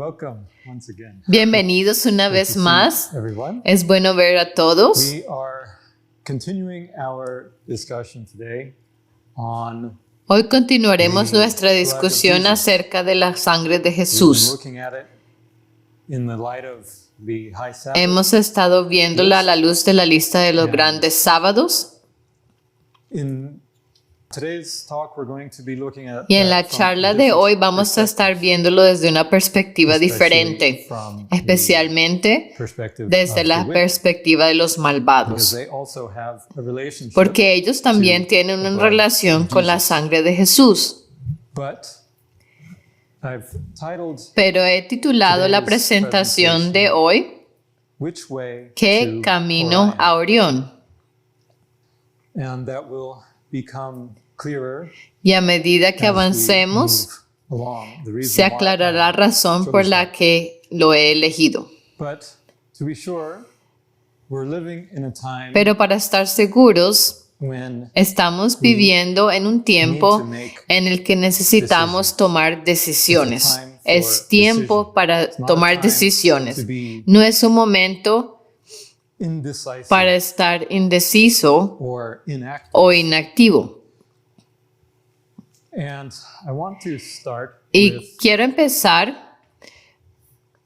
Welcome once again. Bienvenidos una Good vez to see más. everyone. Es bueno ver a todos. We are continuing our discussion today on Hoy continuaremos the nuestra blood of discusión Jesus. acerca de la sangre de We've been Jesús. looking at it in the light of the high Sabbath. Hemos estado viéndola a la luz de la lista de los Yeah. grandes sábados. In today's talk, we're going to be looking at Y en la that from charla de different hoy vamos a estar perspectives, viéndolo desde una perspectiva especially diferente, from the especialmente perspective desde of la the wicked, perspectiva de los because malvados, they also have a relationship. porque ellos también to tienen the una blood of relación con la Jesus. sangre de Jesús. But I've titled Pero he titulado la Today's presentación de hoy Which Way ¿Qué to camino Orion? a Orión? And that will become clearer Y a medida que as we avancemos, move along. The reason se why aclarará la I razón por chose la that. que lo he elegido. But to be sure, we're living in a time Pero para estar seguros, when estamos viviendo en un tiempo en el que necesitamos tomar decisiones. Es tiempo para tomar decisiones. No es un momento indecisive para estar indeciso or inactive. o inactivo. And I want to start Y with quiero empezar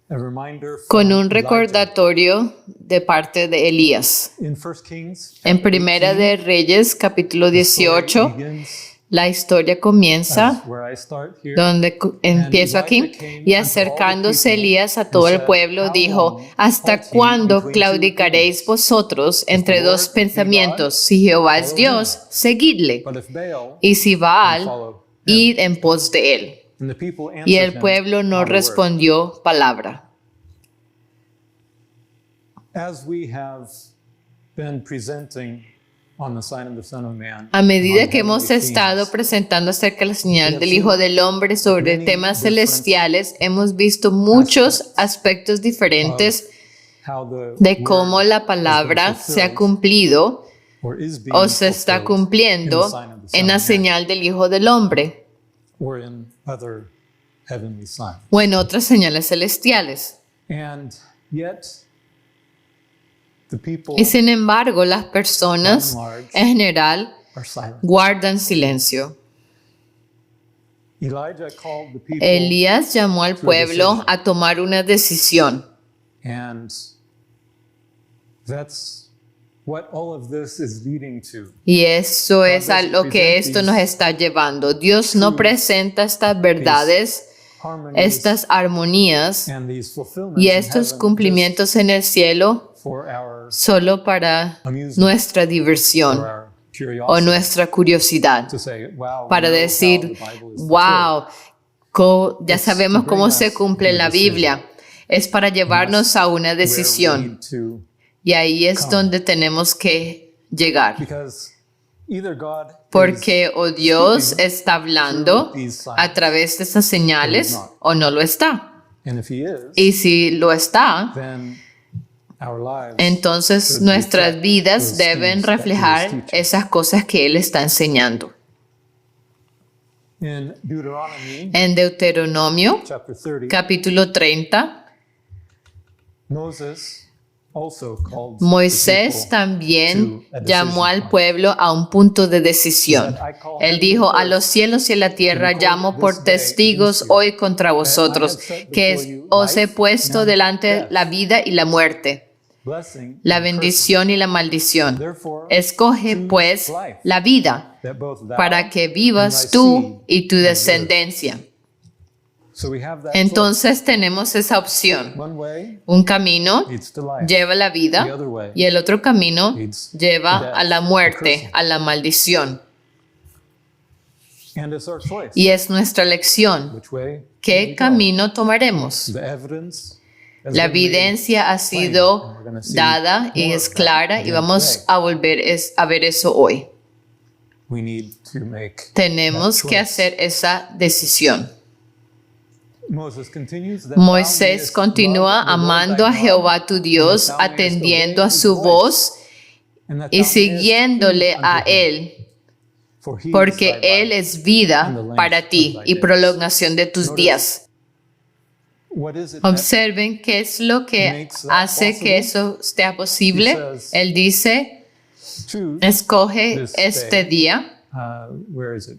a reminder con from un Elijah. recordatorio de parte de Elías. In 1 Kings, En chapter Primera 18, de Reyes, capítulo the story 18, begins la historia comienza as where I start here. donde empiezo aquí, y acercándose Elías a todo el pueblo, dijo: ¿Hasta cuándo claudicaréis vosotros entre dos pensamientos? Si Jehová es Dios, seguidle, But if Baal, y si Baal, follow him. id en pos de él. And the people Y answered el him pueblo no not a word. respondió palabra. As we have been presenting on the sign of the Son of Man, A medida on que hemos heavenly estado themes, presentando acerca de la señal del Hijo del Hombre sobre many temas different celestiales, hemos visto muchos aspectos diferentes how the de word cómo la has been palabra se ha fulfilled cumplido or is being o se está fulfilled cumpliendo in the sign of the Son en la of Man, señal del Hijo del Hombre or in other heavenly signs. o en otras señales celestiales. And yet, the people Y sin embargo, las personas en general are silent. guardan silencio. Elijah called the people, Elías llamó al pueblo a tomar una decisión. and that's what all of this is leading to. Y eso es a lo que esto nos está llevando. Dios no presenta estas verdades, Harmonies estas armonías and these fulfillments y in estos heaven cumplimientos en el cielo just for our solo para amusement, nuestra for diversión our o curiosity, nuestra curiosidad. to say, wow, we Para know how decir, the Bible is wow, ya It's sabemos to cómo bring se us cumple to a la Biblia. Es para llevarnos a una fulfilled, where we decisión. need to, Y ahí es donde tenemos que llegar. because either God Porque is o Dios speaking está hablando through these signs, a través de esas señales o no lo está. and if He is, Y si lo está, then our lives entonces should nuestras reflect vidas those deben things that He is reflejar teaching. esas cosas que Él está enseñando. In Deuteronomy En Deuteronomio, chapter 30, capítulo 30, Moses also called the Moisés people también to a llamó decision al point. pueblo a un punto de decisión. He said, "I call Él heaven dijo: and a los earth cielos y a la tierra to llamo record por this day testigos against you, hoy contra vosotros, that I have set que before you os he life puesto and delante death, la vida y la muerte, blessing la and cursing. bendición y la maldición. Therefore, Escoge choose pues life, la vida that both thou para que and vivas thy tú seed y tu may live." descendencia. So we have that Entonces tenemos esa opción. choice. One way Un camino leads to life. lleva a la The vida other way y el otro camino leads to lleva death, a la to muerte, cursing. a la maldición. And it's our choice. Y es nuestra elección. Which way do we ¿Qué go? camino tomaremos? The evidence has La been made evidencia ha plain, sido and we're gonna see dada y more es of that clara, y again vamos today. a volver a ver eso hoy. We need to make Tenemos that que choice. hacer esa decisión. Moisés Moisés continúa amando a Jehová tu Dios, atendiendo a su voz y siguiéndole a Él, porque Él es vida para ti y prolongación de tus días. what is it that Observen qué es lo que hace que eso sea posible. Él dice, choose, escoge This este day. día. Where is it?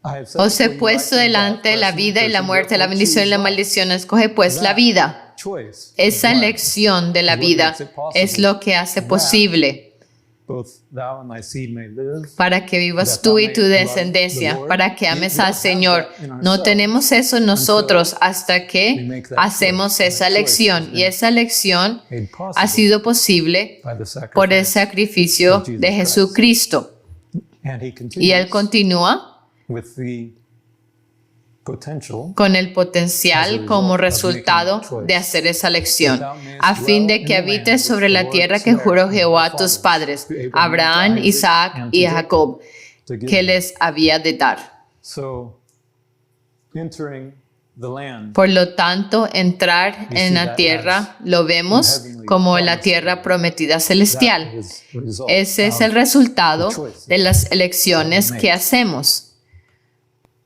I have set Os he before you puesto life and delante death, la blessing vida y and la cursing, muerte, la therefore bendición y la choose life. maldición. Escoge pues la vida. Choice Esa of life, elección de la vida es lo que hace posible both thou and thy seed may live. para que vivas tú y tu descendencia, para que ames al Señor. No tenemos eso nosotros hasta que hacemos esa elección, y esa elección Made ha possible sido posible by the sacrifice. por el sacrificio de Jesucristo. And he Y Él continues continúa with the potential con el potencial como resultado de hacer esa elección, a fin de que habites sobre la tierra que juró Jehová a tus padres, Abraham, Isaac y Jacob, to give. que les había de dar. So, entering the land Por lo tanto, entrar en la tierra lo vemos como la tierra prometida celestial. that is the result Ese es of- el resultado de las elecciones que hacemos.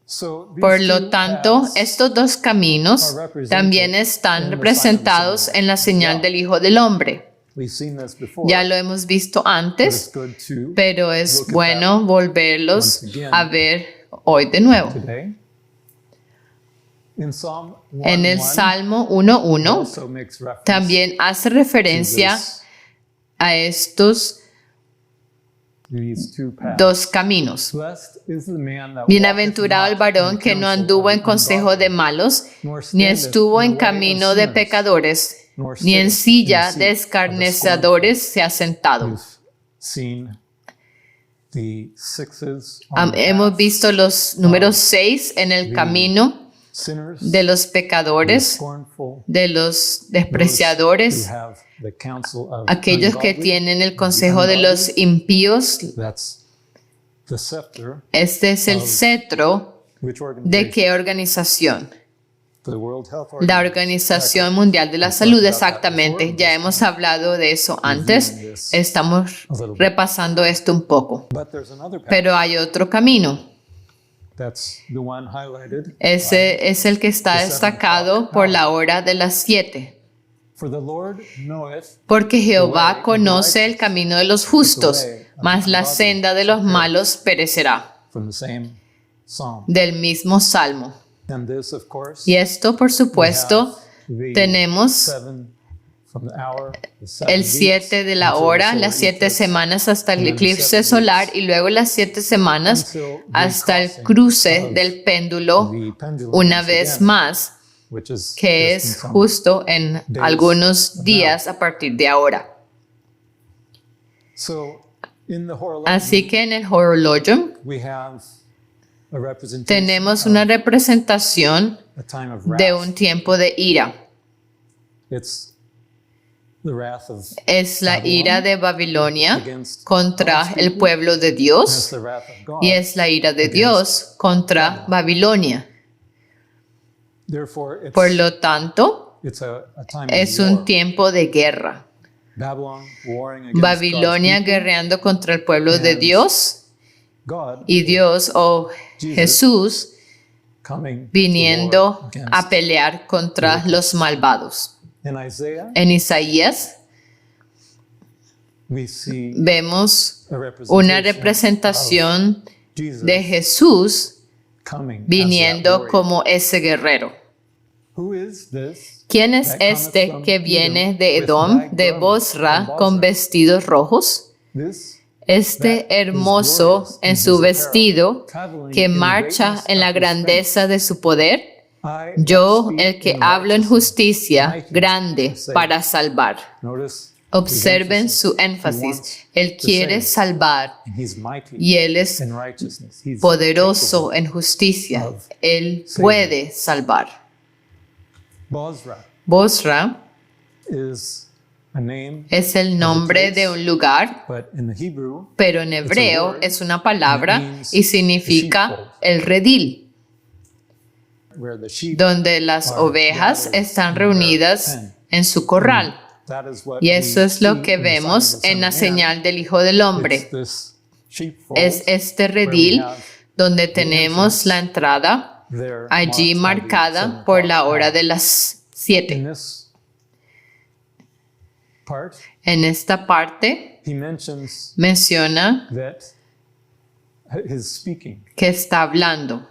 So, these Por two lo tanto, paths estos dos caminos también están representados en la señal del Hijo del Hombre. we've seen this before, Ya lo hemos visto but it's antes, good to pero es look at bueno volverlos once again a ver hoy de nuevo. today. In Psalm En el 1:1, Salmo it 1:1 also makes reference también hace to referencia a estos these two paths. dos caminos. Blessed is the man that Bienaventurado el walketh not varón in the que no counsel anduvo of en the consejo de ungodly, malos, nor ni standeth estuvo in en the way of camino de sinners, pecadores, nor ni en sitteth silla in the de seat of the escarnecedores se ha sentado. We've seen the sixes on the Hemos path, visto los números 6 en el camino sinners, de los pecadores, scornful, de los despreciadores, those who have the counsel of aquellos que ungodly. tienen el consejo de los impíos. That's the scepter. Este es el cetro Which de organization? qué organización. The World Health La Organization. Organización Mundial de la Salud, exactamente. Ya hemos hablado de eso antes. Estamos repasando esto un poco. But there's another path. Pero hay otro camino. That's the one highlighted. Ese es el que está destacado por la hora de las 7. For the Lord knoweth Porque Jehová conoce el camino de los justos, mas la senda de los malos perecerá. from the same psalm. Del mismo salmo. And this, of course, Y esto, por supuesto, the tenemos 7 from the hour, the 7 el weeks 7 de la until the hora, solar las 7 eclipse, semanas hasta el and then eclipse 7 solar, weeks y luego las 7 semanas until the hasta el crossing cruce of del péndulo the pendulum una once vez again, más, which is que just in es some justo en days algunos from días a partir de ahora. So, in the horologium, Así que en el horologium we have a representation tenemos una representación a time of wrath. de un tiempo de ira. It's the wrath of Es la Babylon ira de Babilonia against contra God's el people, pueblo de and it's Dios, the wrath of God. y es la ira de Dios contra Babilonia. Therefore, Por lo tanto, it's a time es of un war. tiempo de guerra. Babylon warring against Babilonia God's people. guerreando contra el pueblo de Dios, God y Dios o Jesús coming viniendo to war against. a pelear contra los malvados. In Isaiah, En Isaías we see vemos a una representation representación of Jesus de Jesús coming as that viniendo warrior. como ese guerrero. Who is this? ¿Quién es that cometh este from que Edom viene de with Edom, bright de garments Bosra, from con Bosra? vestidos rojos? This Este that is hermoso glorious in en his su apparel, vestido, traveling que in marcha greatness en la of his grandeza de su poder. strength. I Yo, speak el que in hablo en righteousness, justicia, mighty grande to save. para salvar. Notice Observen his su emphasis. He énfasis. wants Él to quiere save. salvar And he's mighty y Él es in righteousness. He's poderoso capable. en justicia. of Él saving. puede salvar. Bosra Bosra is a name, es el nombre de un lugar, but in the Hebrew, pero en hebreo word, es una palabra and it means y significa sheepfold. el redil, where the sheep donde las are ovejas gathered están in their reunidas pen. en su corral. That is what Y we eso es lo see que in the sign of vemos the Son en la of Man. señal del Hijo del Hombre. It's this sheepfold Es este where we redil have donde tenemos la entrada there allí marked by the marcada 7 por la o'clock hora hour. de las In 7. this part, En esta parte he mentions menciona that his speaking, que está hablando.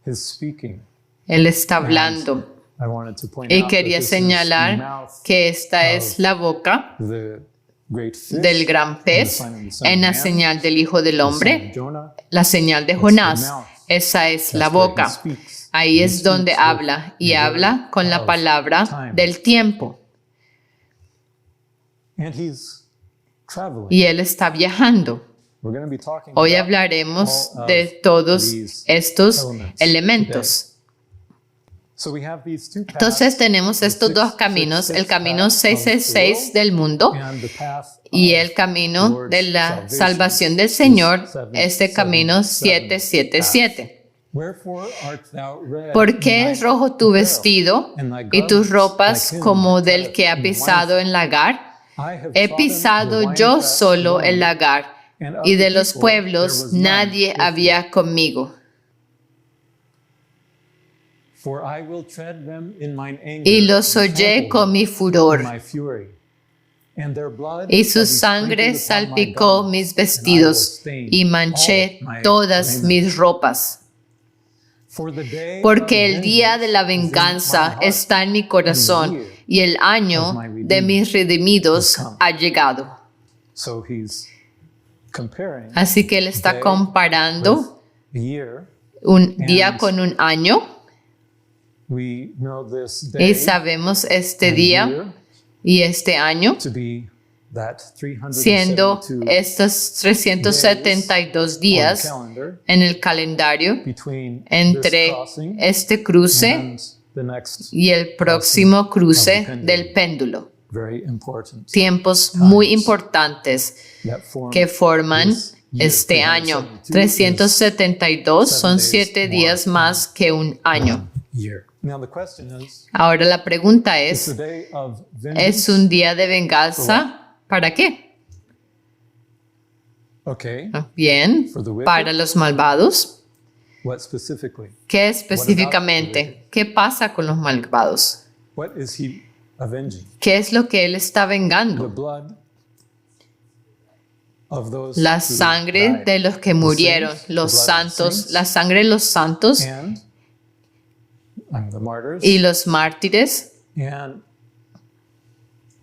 his speaking. Él está hablando. I wanted to point Y out that quería this is the señalar mouth que esta of es la boca the great fish, del gran and the pez sign of the Son en of la Man, señal del Hijo del the sign Hombre, of Jonah. la señal de That's Jonás. the mouth. Esa es la That's where he boca. speaks. Ahí He es donde speaks with habla y the habla word con la of palabra time. del tiempo. And he's traveling. Y él está viajando. We're going to be talking Hoy about hablaremos all of de todos these estos elements elementos. So we have these two paths, Entonces tenemos the estos dos 666 caminos, el camino path of the 666 world del mundo and the path y of el camino Lord's de la salvation, salvación del this Señor, 777 este camino path. 777. Wherefore art thou red ¿Por qué in es thine rojo tu apparel, vestido and thy y tus garments ropas like him como that del treadeth que ha in pisado wine? en lagar? I have He trodden pisado the yo winepress solo el alone, lagar, and of y de the los people there pueblos was none nadie with me. había conmigo. For I will tread them in mine anger, Y los and hollé trample con them mi in furor, my fury. And their blood y shall su be sangre sprinkled upon my salpicó garments, mis and I will vestidos stain y manché all my todas raiment. mis ropas. For the day Porque of el día de la vengeance is in venganza my heart, está en mi corazón y el año de mis redimidos ha llegado. So he's comparing Así que él está day comparando with year. un día con un año, We know this y day sabemos este and día year y este año to be that siendo 372 estos 372 on días the calendar en el calendario between this entre crossing este cruce and the next. y el próximo cruce pendulum. del péndulo. Very important. Tiempos muy importantes That form que forman this year. este año. 372 372 son 7 7 días más que un año. year. Now the question is, Ahora la pregunta it's es, a day of vengeance. ¿es un día de venganza? ¿Para qué? Okay. Bien, For the wicked. para los malvados. What specifically? ¿Qué específicamente? ¿Qué pasa con los malvados? What is he avenging? ¿Qué es lo que él está The vengando? blood of those La who sangre died. de los que murieron, saints, the los blood of santos, saints. la sangre de los santos And the martyrs. y los mártires. And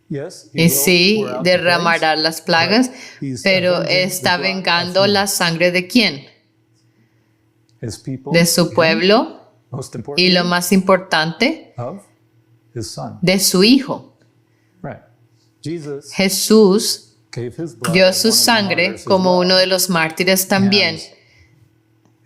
yes, he Y will sí, pour out the derramará plagues, las plagas, but he's pero avenging the está blood of vengando whom? la sangre de quién? His people, De su and pueblo most y importantly, lo más importante, of his son. de su hijo. Right. Jesus Jesús gave his blood dio as su one of the sangre martyrs as como well. uno de los mártires también. And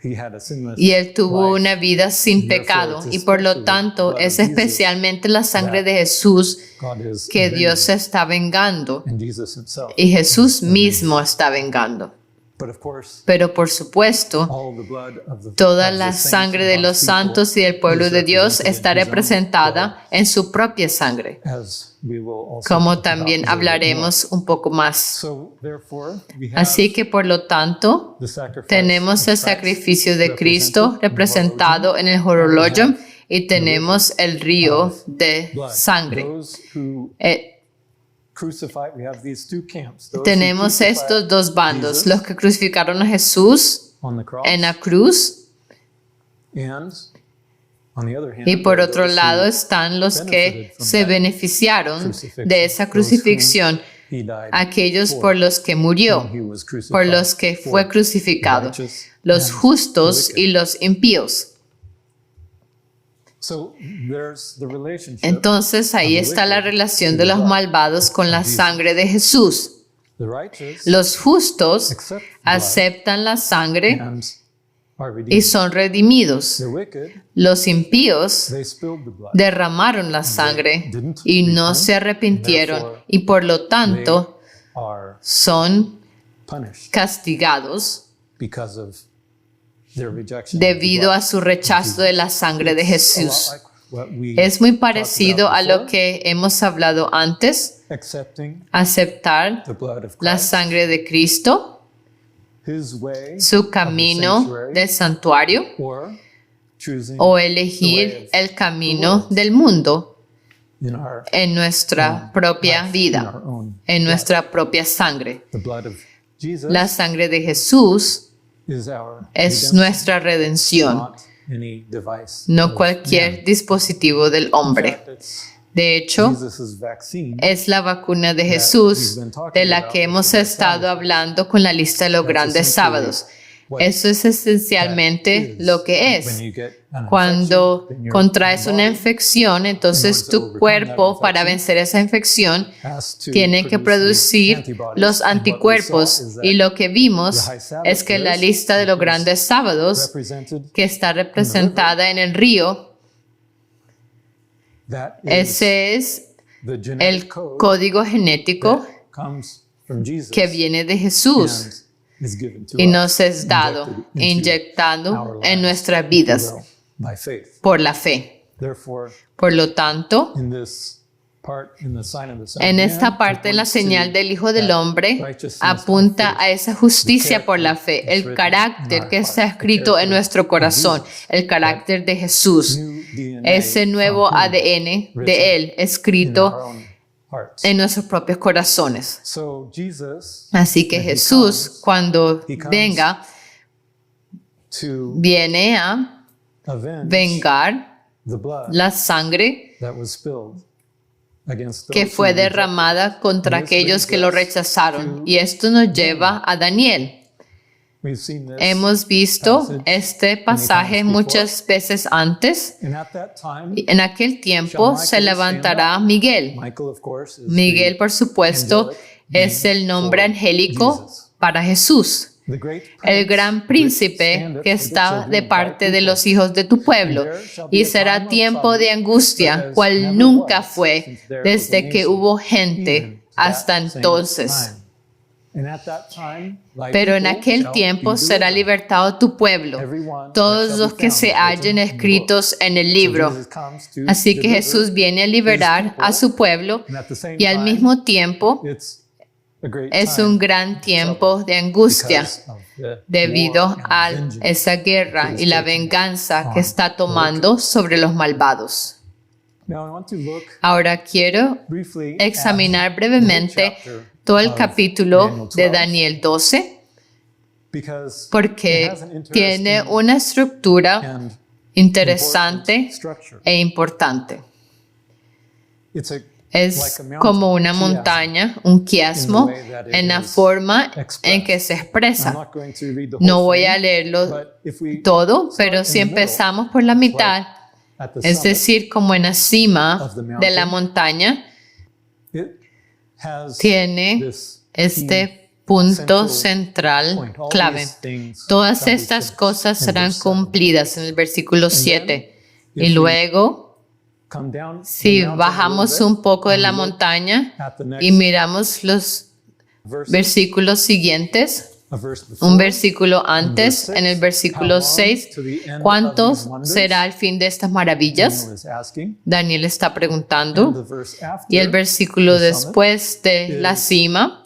he had a sinless Y él tuvo life. una vida sin Therefore, pecado it's y por lo especially tanto the blood es of Jesus especialmente la sangre that de Jesús God is que avenging, Dios está vengando and Jesus himself. y Jesús mismo está vengando. But of course, Pero por supuesto, all the blood of the, toda of the la saints sangre and de God's los people santos y del pueblo is de Dios represented in está his own representada en su propia sangre, blood, as we will also como talk también about a little bit more. hablaremos un poco más. So, therefore, we have Así que por lo tanto, the sacrifice tenemos of el Christ sacrificio de Cristo represented representado en el horologium y tenemos el río de blood. sangre. Those who crucified, we have these two camps. Those who Tenemos crucified estos dos bandos, Jesus los que crucificaron a Jesús on the cross, en la cruz and on the other hand, y por there are otro those lado who están los que benefited from se that beneficiaron crucifixion, de esa those crucifixión, whom he died aquellos for, por los que murió, whom he was crucified por los que for, fue the crucificado, righteous los and justos the wicked. y los impíos. So there's the relationship. Entonces ahí of the está la wicked relación to de the los blood malvados con la of Jesus. sangre de Jesús. The righteous Los justos accept blood aceptan la sangre and are y redeemed. son redimidos. The wicked, Los impíos they spilled the blood. derramaron la sangre didn't y no repent, se arrepintieron therefore y por lo tanto They are son punished castigados because of their rejection. debido a su rechazo de la sangre de Jesús. Es Es muy parecido a lo que hemos hablado antes, aceptar la sangre de Cristo, su camino del santuario, choosing o the way elegir of el camino del mundo in our en nuestra propia life, in vida, our own en blood. nuestra propia sangre. The blood of Jesus La sangre de Jesús is our es redemption, nuestra redención, not any device no of cualquier man. dispositivo del In hombre. fact, it's De hecho, Jesus' vaccine es la vacuna de Jesús de la que hemos estado hablando con la lista de los grandes sábados. Eso es esencialmente lo que es. when you get an Cuando infection, then your contraes una body infección, entonces tu cuerpo, para vencer esa infección, has to tiene que produce these producir antibodies. los And what we saw anticuerpos. is that Y lo que vimos the high Sabbath es que la years, lista de los grandes sábados, represented que está representada en el río, that is ese es the el genetic code código genético that comes from Jesus que viene de Jesús and is given to y us, nos es dado, injected into inyectado our en lives, nuestras if you vidas will, by faith. por la fe. Therefore, Por lo tanto, in this part, in the sign of the Son en of esta Man, parte de la it points señal to del Hijo del that Hombre righteousness apunta by a faith. esa justicia por la fe, el carácter que está escrito en nuestro corazón, el carácter de Jesús, New DNA ese nuevo from Him ADN de Él in escrito our own hearts. en nuestros propios corazones. So Jesus, Así que when he Jesús, comes cuando he comes venga, to viene a avenge vengar the blood la sangre that was spilled against those que who fue rejected. derramada contra And this aquellos que lo brings us rechazaron. to Y esto nos lleva a Daniel. We've seen this, Hemos visto passage este pasaje times muchas veces antes. and at that time, Y en aquel tiempo se levantará Miguel. Michael, of course, is Miguel, por supuesto, angelic es name el nombre for angélico Jesus. para Jesús, the great el prince gran which príncipe standeth que for the está children de of thy parte de people. los hijos de tu pueblo. And there shall be Y a time será of tiempo trouble, de angustia, such as cual never nunca was fue since there was a desde que nation, hubo gente even hasta that same entonces. time. And at that time, thy Pero en people aquel shall tiempo be será delivered. libertado tu pueblo, Everyone that todos shall los be que found se hallen written in the escritos en el book. libro. So Jesus comes to Así que deliver Jesús viene a his liberar people, a su pueblo and at the same y al time, mismo tiempo it's a great es time un gran tiempo de angustia because of the debido war and a vengeance. esa guerra y la venganza que está tomando sobre los malvados. Now I want to look Ahora quiero briefly examinar at brevemente the chapter todo el of capítulo Daniel de 12, Daniel 12 because it porque has an tiene interesting una estructura and interesante important structure. e importante. It's like Es a mountain, como una chiasm. montaña, un quiasmo, in the way that it en la is forma expressed. en que se I'm expresa. not going to read the whole No voy a thing, leerlo but if we todo, start pero in si the middle, empezamos por la mitad, at the es summit, decir, como en la cima of the mountain, de la montaña, it has tiene this este punto central central point. All clave. these things Todas shall be estas finished cosas in serán verse 7. cumplidas en el versículo 7. if Y we luego, Come down the si mountain a bajamos little un bit poco de and la look montaña at the y next miramos los verses, versículos siguientes, a verse before, un versículo antes, verse en el 6, versículo how long 6, to the end of ¿cuánto these wonders? será el fin de estas maravillas? Daniel is asking. Daniel está And preguntando. the verse after, Y el versículo the summit, después de la is cima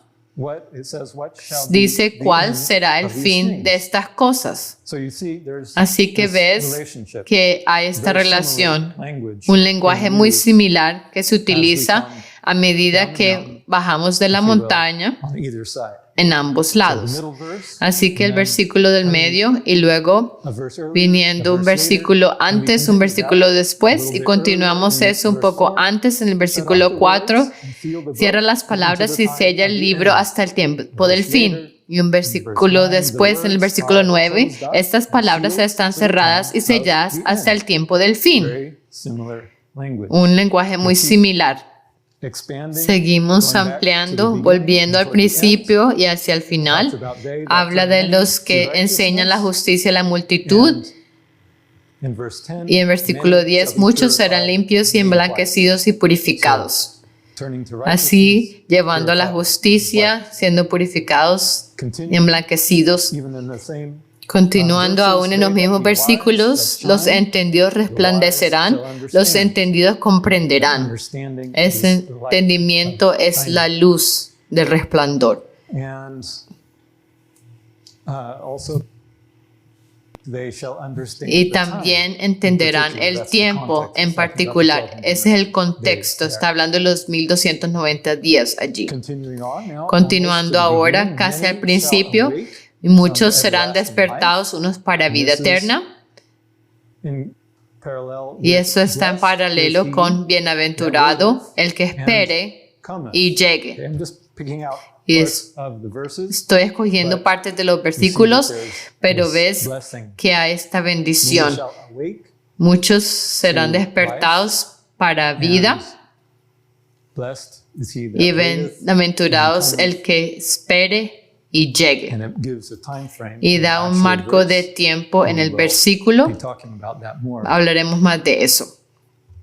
it says, what shall be dice the cuál end será el of these fin things? de estas cosas. So you see, there's Así que this ves relationship, que hay esta very similar relación, language un lenguaje being muy used similar que se utiliza come a medida down the que mountain, bajamos de la if you will, montaña on either side. en ambos So the lados. middle verse, Así que el and then versículo del medio y luego a verse earlier, viniendo a un verse versículo later, and we antes, un continue versículo that a después little y bit continuamos earlier in eso un verse poco 4. antes en el But versículo 4. afterwards, you seal the book Cierra las unto palabras the y time sella of el the libro end. hasta el tiempo del Verse fin. later, Y un verse versículo 9, the después, en el words versículo are 9, closed up estas and palabras sealed están to the cerradas y time of selladas the hasta end. el tiempo del fin. Very similar language. Un lenguaje muy similar. Expanding, Seguimos going back to ampliando, the beginning volviendo and al toward the end. principio y hacia el final. Talks about they that Habla de turn los many que to enseñan la righteousness. justicia a la multitud. And in verse 10, Y en versículo many 10, shall be muchos serán purified limpios y and made white. emblanquecidos y purificados. Turning to Así, righteousness, llevando a la purified, justicia, siendo purificados y continue, emblanquecidos. even in the same Continuando aún en los mismos versículos, los entendidos resplandecerán, los entendidos comprenderán. understanding Ese is the light entendimiento of es la kindness. luz del resplandor. And also they shall understand y the time. también entenderán In particular, el that's the tiempo context. en It's talking about the particular. 1200 Ese es el contexto. days Está there. hablando de los 1290 días allí. Continuing on now, Continuando almost to the ahora, beginning, casi al many principio, shall awake y muchos unto serán everlasting despertados, life. unos para And vida this is eterna. in parallel Y with eso está en blessed paralelo is he con bienaventurado el que espere cometh. y llegue. Okay, I'm just picking out Y parts of the verses. Estoy escogiendo But partes de los You see versículos, that there's pero this ves blessing. que hay esta Many bendición. shall awake, Muchos serán to despertados para vida and blessed is he that y waiteth, bienaventurados and el que espere y llegue. and it gives a time frame Y in da un actual marco verse. de tiempo en el We'll versículo. be talking about that more. Hablaremos más de eso.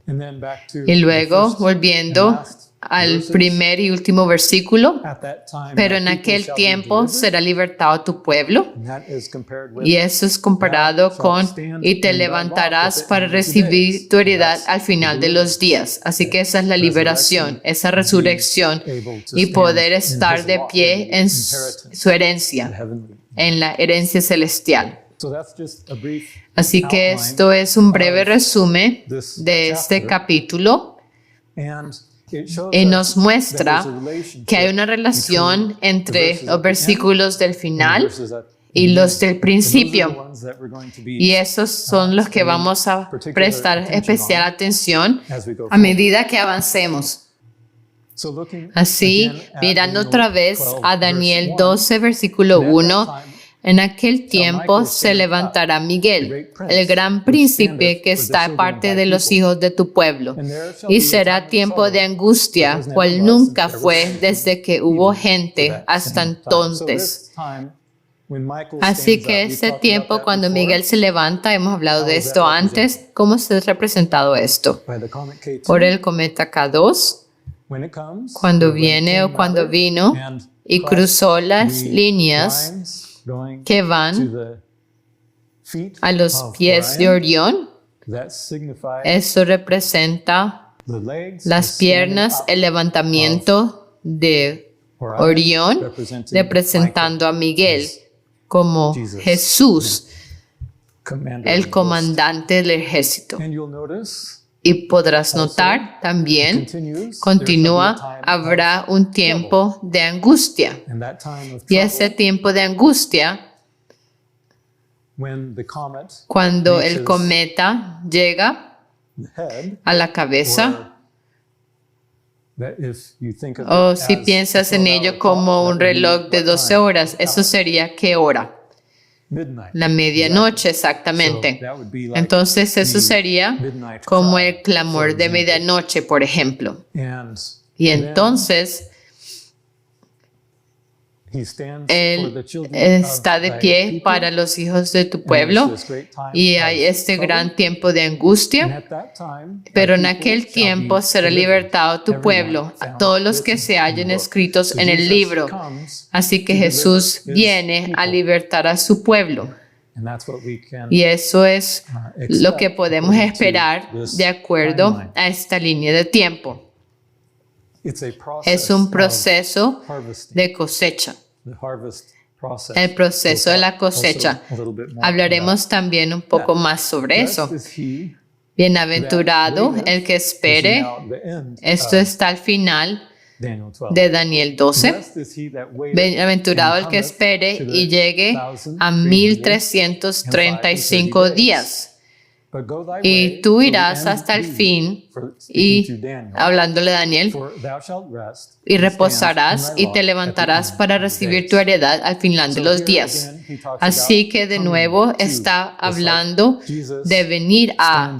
And then back to Y luego, the first volviendo and last al verses. primer y último versículo, At that time, pero my en people aquel shall be tiempo delivered, será libertado tu pueblo. and that is compared with Y eso es comparado thou con, shalt stand y te in thy levantarás lot at the para end of the recibir days. tu heredad That's al final the de los días. Así que esa es la liberación, esa resurrección able to y stand poder in estar his de lot, pie in en the su inheritance, herencia, the heavenly. en la herencia celestial. So that's just a brief Así que outline esto es un breve resumen this de este chapter. capítulo And it shows y us nos muestra that there's a relationship que hay una relación between the entre verses los at the versículos del end and the final verses at y the los end. del And those are the principio. ones that we're going to be, Y esos son los que paying vamos a particular prestar attention especial on atención as we go a forward. medida que avancemos. So looking Así, again at mirando Daniel otra vez 12, a verse Daniel 1, 12, versículo and at that 1, time en aquel tiempo se levantará Miguel, el gran príncipe que está de parte de los hijos de tu pueblo, y será tiempo de angustia, cual nunca fue desde que hubo gente hasta entonces. Así que ese tiempo cuando Miguel se levanta, hemos hablado de esto antes, ¿cómo se ha representado esto? Por el cometa K2, cuando viene o cuando vino y cruzó las líneas que van a los pies de Orión, eso representa las piernas, el levantamiento de Orión, representando a Miguel como Jesús, el comandante del ejército. Y podrás notar también, continúa, habrá un tiempo de angustia. Y ese tiempo de angustia, cuando el cometa llega a la cabeza, o si piensas en ello como un reloj de 12 horas, eso sería ¿qué hora? La medianoche, exactamente. Entonces eso sería como el clamor de medianoche, por ejemplo. Y entonces Él está de pie para los hijos de tu pueblo y hay este gran tiempo de angustia, pero en aquel tiempo será libertado tu pueblo, a todos los que se hallen escritos en el libro. Así que Jesús viene a libertar a su pueblo. Y eso es lo que podemos esperar de acuerdo a esta línea de tiempo. Es un proceso de cosecha. El proceso de la cosecha. Hablaremos también un poco más sobre eso. Bienaventurado el que espere. Esto está al final de Daniel 12. Bienaventurado el que espere y llegue a 1335 días. Y tú irás hasta el fin, y hablándole a Daniel, y reposarás y te levantarás para recibir tu heredad al final de los días. Así que de nuevo está hablando de venir a,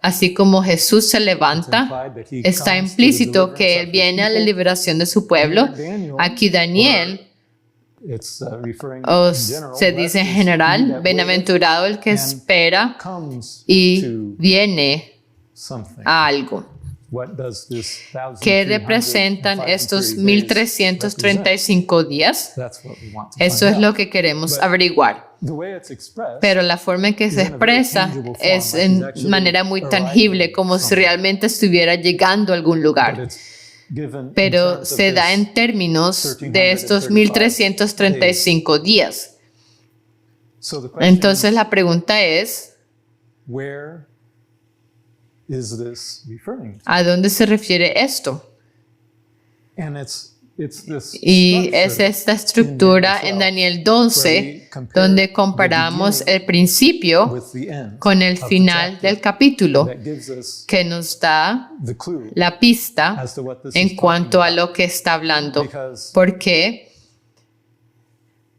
así como Jesús se levanta, está implícito que Él viene a la liberación de su pueblo. Aquí Daniel, se dice en general, bienaventurado el que espera y viene a algo. ¿Qué representan estos 1335 días? Eso es lo que queremos averiguar. Pero la forma en que se expresa es en manera muy tangible, como si realmente estuviera llegando a algún lugar. Pero se da en términos de estos 1335 días. So the question Entonces is, la pregunta es, where is this referring to? ¿a dónde se refiere esto? And it's this Y es structure esta estructura in en Daniel Daniel 12 donde comparamos el principio with the end con el of the final chapter. del capítulo, That gives us que nos da the clue la pista as to what this is en cuanto a talking lo que está hablando. about. Because Porque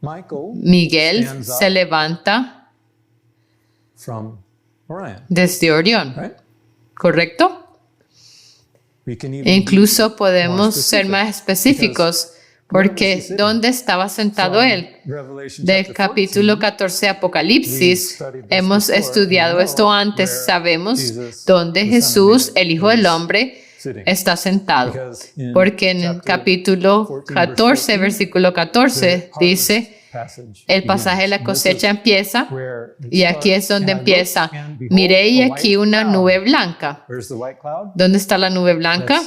Michael Miguel stands up se levanta from Orion, desde Orión, right? ¿correcto? We can even E incluso be podemos more ser specific, más específicos, porque ¿dónde estaba sentado from él? Revelation Del chapter capítulo 14, 14 de Apocalipsis, hemos before, estudiado we esto know antes, where sabemos Jesus, dónde the Son of Jesús, Man, el Hijo del is Hombre, sitting. está sentado. Because in Porque en el chapter capítulo 14, versículo 14, dice, el pasaje de la cosecha empieza, y aquí es donde empieza. Miré y aquí una nube blanca. ¿Dónde está la nube blanca?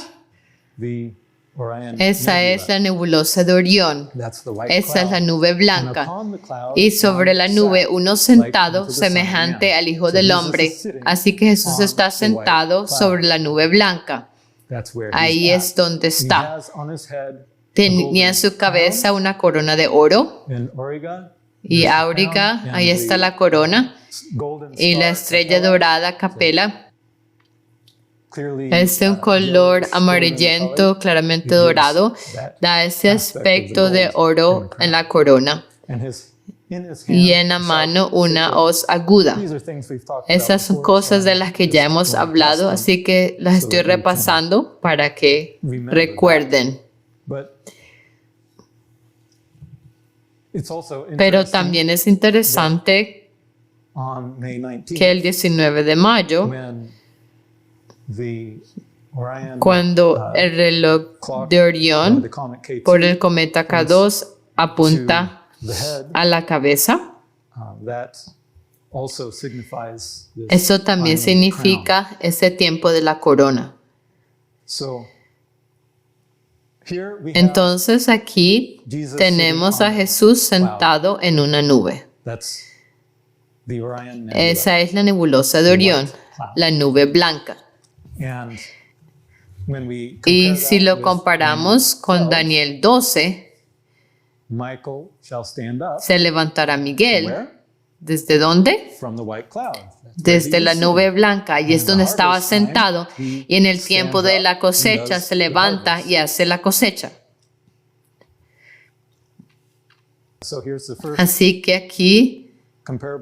Esa es la nebulosa de Orión. Esa es la nube blanca. Y sobre la nube uno sentado semejante al Hijo del Hombre. Así que Jesús está sentado sobre la nube blanca. Ahí es donde está. Tenía en su cabeza una corona de oro y áuriga, ahí está la corona, y la estrella dorada capela. Es de un color amarillento, claramente dorado, da ese aspecto de oro en la corona. Y en la mano una hoz aguda. Esas son cosas de las que ya hemos hablado, así que las estoy repasando para que recuerden. Pero también es interesante que el 19 de mayo, cuando el reloj de Orión por el cometa K2 apunta a la cabeza, eso también significa ese tiempo de la corona. Entonces aquí tenemos a Jesús sentado en una nube. Esa es la nebulosa de Orión, la nube blanca. Y si lo comparamos con Daniel 12, se levantará Miguel. ¿Desde dónde? Desde la nube blanca, y es donde estaba sentado, y en el tiempo de la cosecha se levanta y hace la cosecha. Así que aquí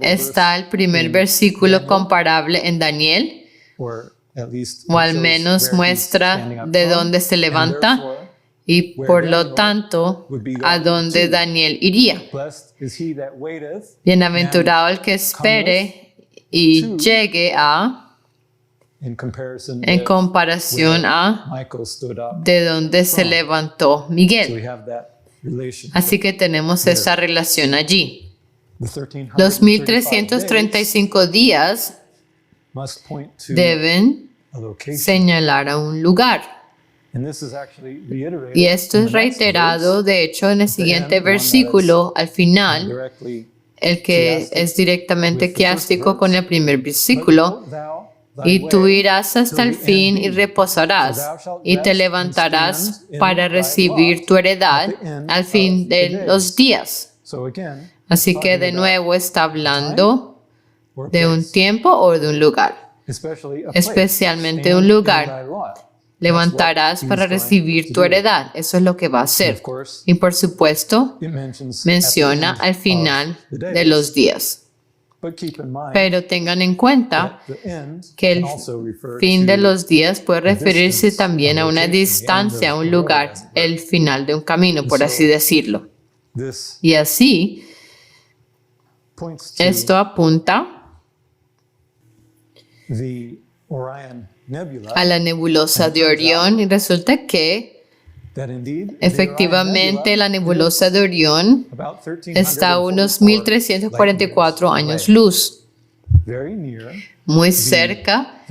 está el primer versículo comparable en Daniel, o al menos muestra de dónde se levanta y por lo tanto a dónde Daniel iría. Bienaventurado el que espere y llegue a, en comparación a, de donde se levantó Miguel. Así que tenemos esa relación allí. Los 1335 días deben señalar a un lugar. Y esto es reiterado, de hecho, en el siguiente versículo, al final, el que es directamente quiástico con el primer versículo. Y tú irás hasta el fin y reposarás, y te levantarás para recibir tu heredad al fin de los días. Así que de nuevo está hablando de un tiempo o de un lugar, especialmente un lugar. Levantarás para recibir tu heredad. Eso es lo que va a hacer. Y por supuesto, menciona al final de los días. Pero tengan en cuenta que el fin de los días puede referirse también a una distancia, a un lugar, el final de un camino, por así decirlo. Y así, esto apunta a la nebulosa de Orión, y resulta que efectivamente la nebulosa de Orión está a unos 1344 años luz, muy cerca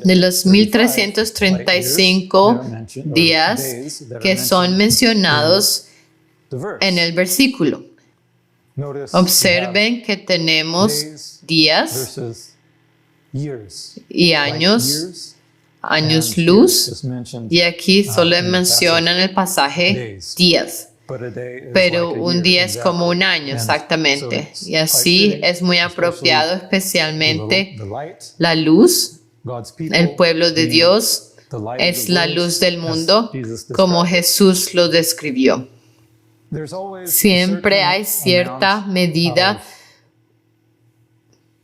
de los 1335 días que son mencionados en el versículo. Notice Observen que tenemos days días versus years. y Like años, years, años and here luz, it's mentioned, y aquí solo in the menciona en el pasaje days. días. but a day is Pero like a un year, día es como un exactly. año, And exactamente. so it's Y así quite es muy fitting, apropiado, especially especialmente the light, la luz. God's people, El pueblo de being Dios the light of es the la world, luz del as mundo, Jesus como described it. Jesús lo describió. There's always a Siempre certain hay cierta amount medida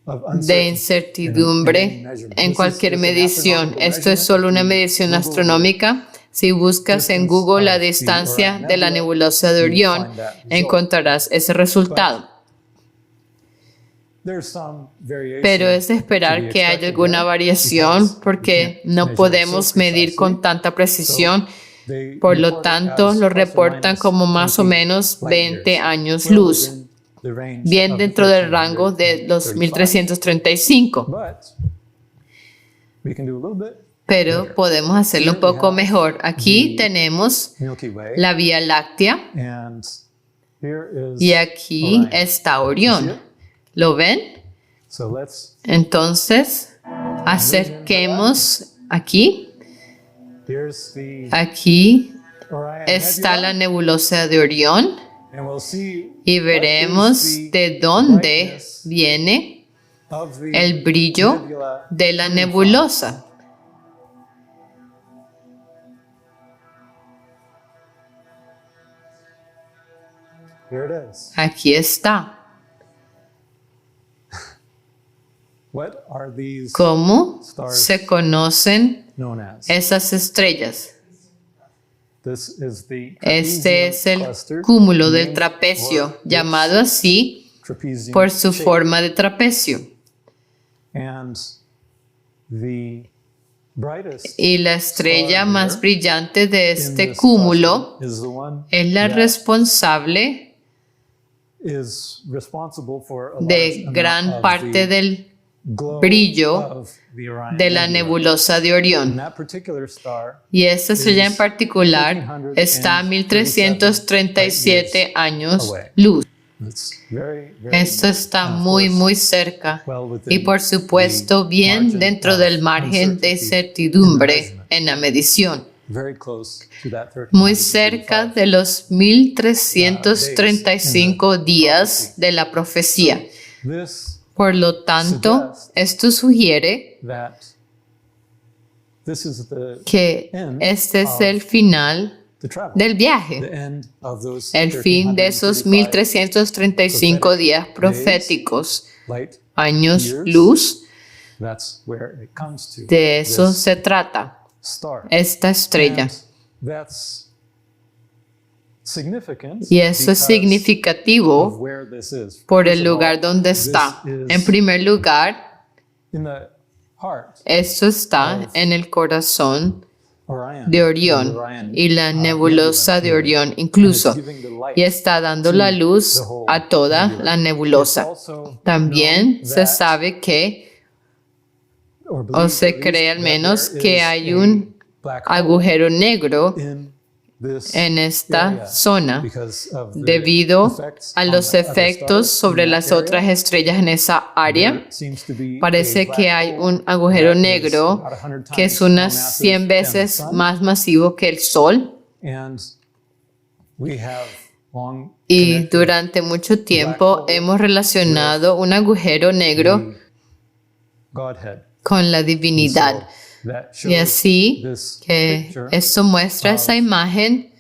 of de uncertainty in any incertidumbre measurement. en This is cualquier just an medición. astronomical Esto es measurement. solo una If you medición Google astronómica. Si buscas en distance Google la of the distancia Orion de la Nebula, nebulosa de you Orión, find that result. encontrarás ese resultado. There's some variation Pero es de to esperar be que haya expected alguna there, variación because we porque can't no measure it podemos so medir precisely. con tanta precisión. So they Por lo report it tanto, as lo plus or reportan minus como más o 20 menos light 20 years, años well luz, within the range bien of dentro del 1335. rango de los 1335. But we can do a little bit Pero better. podemos hacerlo un Here we poco have mejor. Aquí the tenemos Milky Way, la Vía Láctea and here is y aquí Orion. está You see Orión. it? ¿Lo ven? So let's, Entonces, acerquemos aquí. here's the Aquí Orion está la Nebula, nebulosa de Orión and we'll see y what veremos is the de dónde brightness viene of the el brillo nebula de la coming from. nebulosa. Here it is. Aquí está. What are these ¿Cómo stars se conocen known as? esas estrellas? This is the Este es el cluster, cúmulo del named trapecio, for its llamado así trapezium por su shape. forma de trapecio. And the brightest Y la estrella star más here brillante de in este this cúmulo cluster is the one es la that responsable is responsible for a large de amount gran of parte the del glow brillo of the Orion de la Nebula. nebulosa de And Orión. that particular star Y esta estrella en is particular está a 1337 años luz. It's very, very Esto está of muy, course, muy cerca well within y por supuesto the bien margin dentro of del margen de uncertainty in the incertidumbre measurement. en la medición, Very close to that muy cerca 1335. de los 1335 días de la profecía. This Por lo tanto, esto sugiere that this is the que este es el final travel, del the viaje, end of those el fin de esos 1335 días proféticos, light. años years. luz. That's where it comes to. De eso this se trata, star. esta estrella. And that's significant Y eso es because of significativo where this is. por First el of lugar all, donde this está. is En primer lugar, in the heart esto está en el corazón Orion, de Orión y la nebulosa de Orión incluso, y está dando la luz a toda la nebulosa. También se sabe que, o se cree al menos, que hay un agujero negro en esta zona debido a los efectos sobre las otras estrellas en esa área. Parece que hay un agujero negro que es unas 100 veces más masivo que el Sol, y durante mucho tiempo hemos relacionado un agujero negro con la divinidad. Y así que esto muestra esa imagen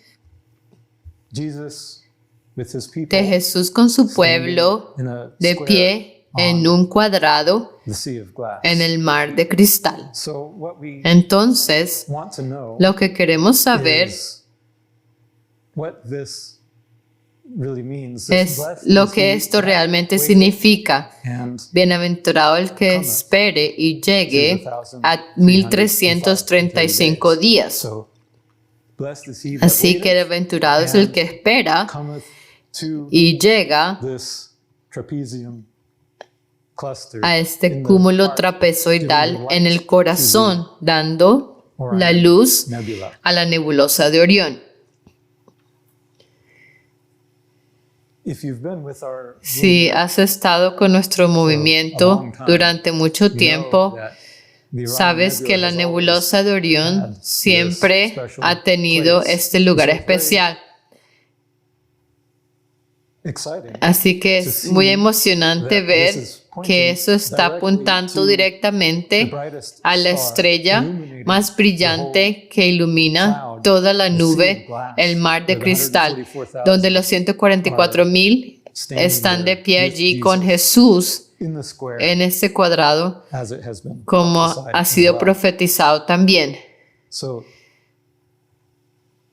de Jesús con su pueblo de pie en un cuadrado en el mar de cristal. Entonces, lo que queremos saber es lo que esto realmente significa. Bienaventurado el que espere y llegue a 1335 días. Así que bienaventurado es el que espera y llega a este cúmulo trapezoidal en el corazón, dando la luz a la nebulosa de Orión. if you've been with our Si has estado con nuestro movimiento durante mucho tiempo, sabes que la nebulosa de Orión siempre ha tenido este lugar especial. exciting. Así que es muy emocionante ver que eso está apuntando directamente a la estrella más brillante que ilumina toda la nube, el mar de cristal, donde los 144,000 están de pie allí con Jesús In the square, en este cuadrado, as it has been como prophesied ha as sido well. profetizado también. So,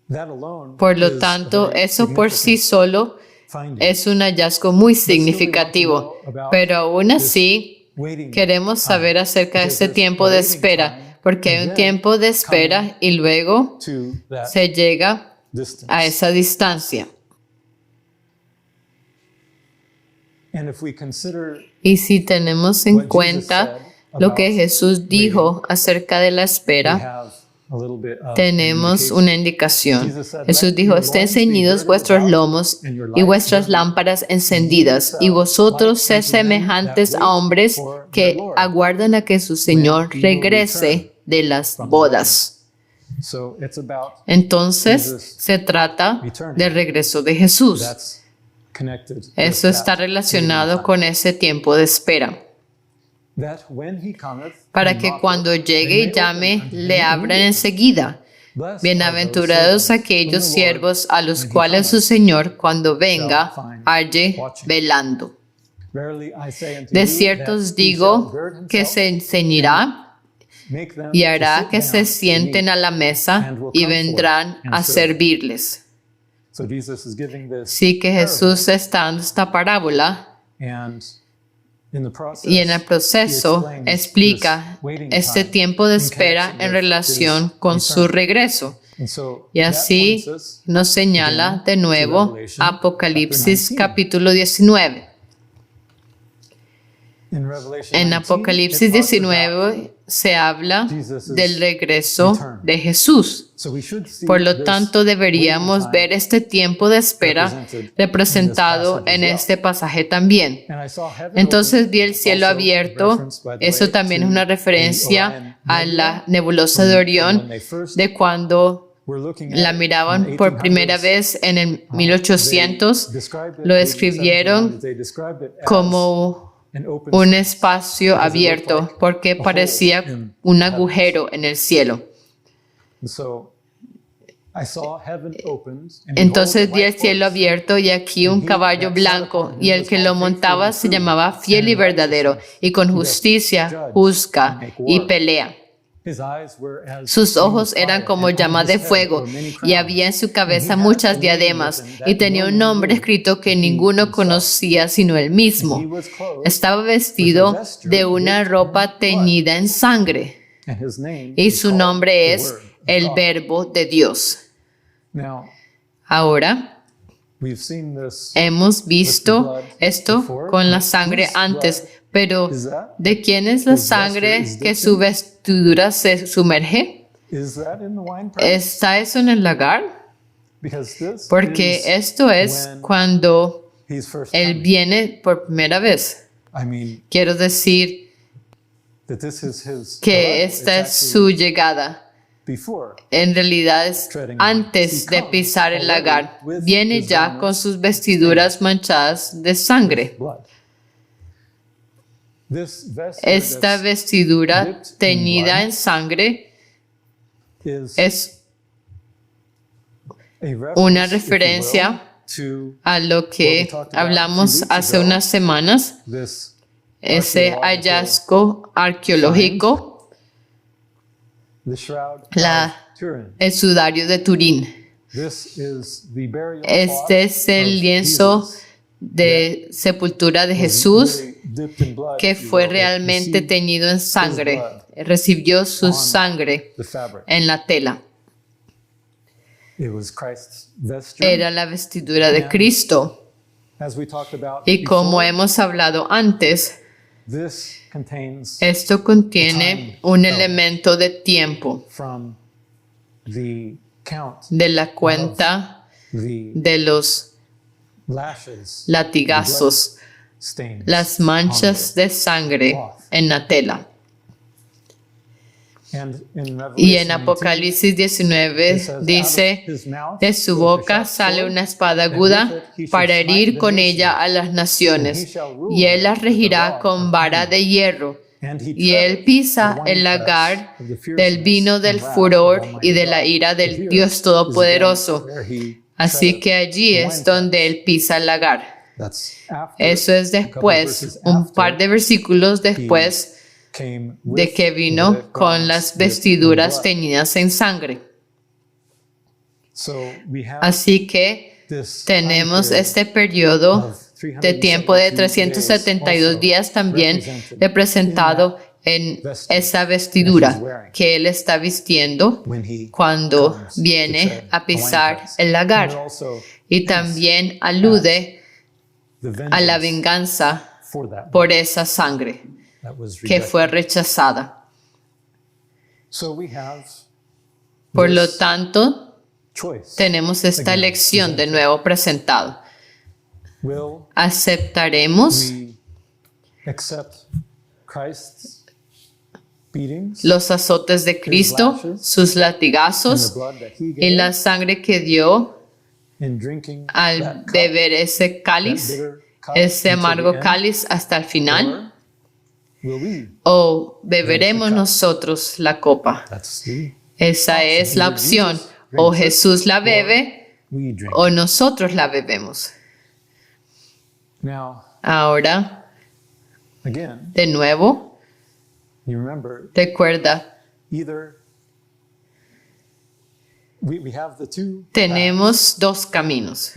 that alone Por lo is a tanto, very eso por sí significant solo finding. es un hallazgo muy significativo, pero aún así Waiting queremos time, saber acerca de because este there's tiempo a de waiting espera, time, porque hay and un then tiempo de espera y luego to that se llega distance. a esa distancia. And if we consider Y si tenemos en what Jesus cuenta said lo que about Jesús dijo acerca de la we espera, have a little bit of tenemos indication. una indicación. Jesús dijo, estén ceñidos vuestros lomos y vuestras lámparas encendidas, y vosotros sed semejantes a hombres que aguardan a que su Señor regrese de las bodas. So it's about Entonces, se trata del regreso de Jesús. that's connected. Eso with está that relacionado waiting con ese tiempo de espera, time. That when he cometh, para and que knocketh, cuando they llegue may y llame, open unto le him abran immediately. enseguida. Blessed are Bienaventurados those servants aquellos whom the Lord, siervos a los when he cuales su cometh, Señor, cuando venga, shall find halle watching. velando. Verily I say unto De you, cierto that os he digo shall gird que himself, se ceñirá make them y to hará sit que down se to sienten meat. a la mesa and will y come vendrán forth and a serve. servirles. So Jesus is giving this Sí que Jesús está dando esta parábola and in the process, y en el he proceso explains explica this waiting este time tiempo de in espera connection en with relación his con su return. regreso. And so Y that así points us nos señala de nuevo Revelation Apocalipsis chapter 19. capítulo 19. in Revelation En 19, Apocalipsis it talks about- 19 se habla Jesus' del regreso return. de Jesús. so we should see Por lo this tanto, deberíamos waiting time. ver este tiempo de espera representado en este pasaje también. And I saw heaven Entonces open, vi el cielo also abierto. reference, by the Eso way, también es to una the referencia Orion a la Nebula, nebulosa from- de from Orión, when they first de cuando were looking at la it in miraban the por primera 1800s. vez en el They 1800. described it, Lo maybe describieron 1700s, they described it as como an open un space. espacio abierto porque parecía un agujero en el cielo. And so I saw heaven opened, and Entonces behold, vi a el white cielo horse. abierto y aquí un caballo blanco, y el que lo montaba se llamaba Fiel y Verdadero, y con justicia juzga y pelea. His eyes were as Sus ojos fire, eran como and on llamas his de head fuego, were many y crowns. había en su cabeza And he had muchas a name diademas, written that y tenía no un man nombre knew escrito que but he ninguno himself. conocía sino él mismo. He was clothed Estaba with vestido a vesture de una dipped in ropa blood, teñida en sangre, and his name y is su called nombre the es Word of el God. Verbo de Dios. Now, Ahora we've seen this. hemos visto esto con la sangre antes, pero ¿de quién es la sangre que su vestidura se sumerge? Is that in the wine press? ¿Está eso en el lagar? Because this Porque is esto es when cuando he's first Él coming. viene por primera vez. I mean, Quiero decir that this is his que arrival. esta It's es actually su llegada. before. En realidad es antes de pisar el lagar. Viene ya con sus vestiduras manchadas de sangre. Blood. This vesture Esta that's vestidura teñida en sangre is es a reference, una if you will, referencia to a lo que hablamos hace unas semanas, this ese archaeological- hallazgo arqueológico, the shroud la- of Turin. el sudario de Turín. This is the burial Este cloth es el of lienzo Jesus, de sepultura de Jesús really dipped in blood, que if you fue will. It realmente received teñido en sangre. Recibió su sangre the fabric. en la tela. It was Christ's vesture. Era la vestidura de Cristo. As we talked about Y como before, hemos hablado antes, this contains esto contiene un elemento de tiempo, from the count de la cuenta the de los lashes, latigazos, stains las manchas de sangre en la tela. And in Y en Revelation 19, Apocalipsis 19 dice, de su boca sale una espada aguda para herir con ella a las naciones, y él las regirá con vara de hierro, y él pisa el lagar del vino del furor y de la ira del Dios Todopoderoso. Así que allí es donde él pisa el lagar. Eso es después, un par de versículos después de que vino con las vestiduras teñidas en sangre. Así que tenemos este periodo de tiempo de 372 días también representado en esa vestidura que él está vistiendo cuando viene a pisar el lagar. Y también alude a la venganza por esa sangre que fue rechazada. Por lo tanto, tenemos esta elección de nuevo presentado. ¿Aceptaremos los azotes de Cristo, sus latigazos y la sangre que dio al beber ese cáliz, ese amargo cáliz hasta el final? ¿O beberemos nosotros la copa? Esa es la opción. O Jesús la bebe o nosotros la bebemos. Ahora, de nuevo, recuerda, tenemos dos caminos.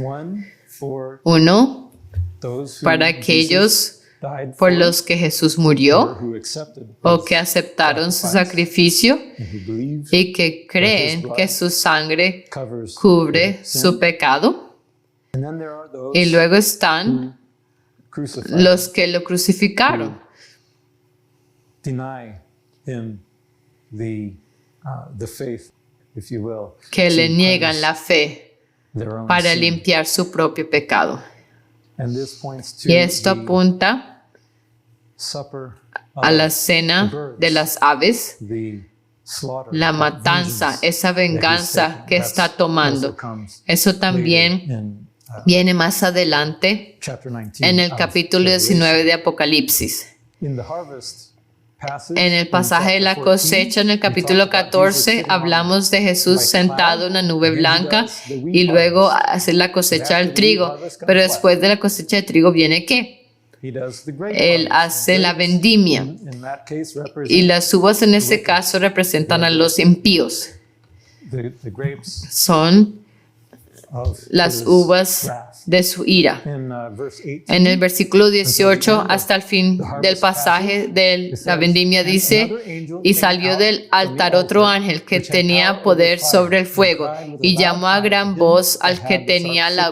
Uno, para aquellos por los que Jesús murió o que aceptaron su sacrificio y que creen que su sangre cubre su pecado. Y luego están los que lo crucificaron, que le niegan la fe para limpiar su propio pecado. Y esto apunta a la cena de las aves, la matanza, esa venganza que está tomando. Eso también viene más adelante en el capítulo 19 de Apocalipsis. En el pasaje de la cosecha, en el capítulo 14, hablamos de Jesús sentado en una nube blanca y luego hacer la cosecha del trigo. Pero después de la cosecha de trigo viene ¿qué? Él hace la vendimia. Y las uvas en este caso representan a los impíos. Son las uvas de su ira. En el versículo 18 hasta el fin del pasaje de la vendimia dice, y salió del altar otro ángel que tenía poder sobre el fuego y llamó a gran voz al que tenía la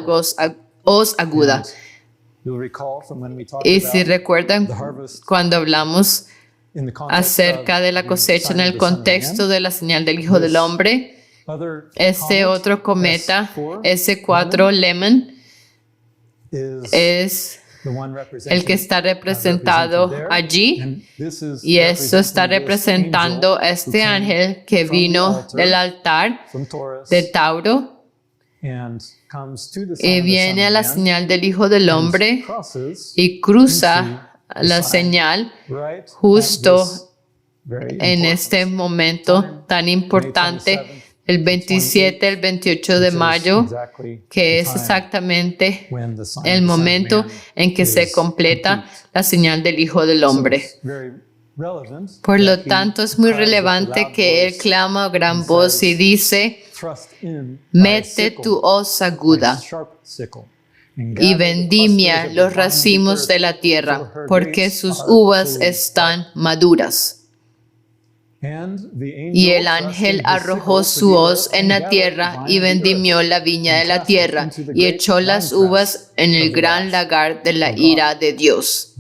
hoz aguda. Y si recuerdan, cuando hablamos acerca de la cosecha en el contexto de la señal del Hijo del Hombre, este otro cometa, S4 Lemon, es el que está representado allí, y eso está representando a este ángel que vino del altar de Tauro y viene a la señal del Hijo del Hombre y cruza la señal justo en este momento tan importante, el 27, el 28 de mayo, que es exactamente el momento en que se completa la señal del Hijo del Hombre. Por lo tanto, es muy relevante que él clama a gran voz y dice, mete tu hoz aguda y vendimia los racimos de la tierra, porque sus uvas están maduras. Y el ángel arrojó su hoz en la tierra y vendimió la viña de la tierra y echó las uvas en el gran lagar de la ira de Dios.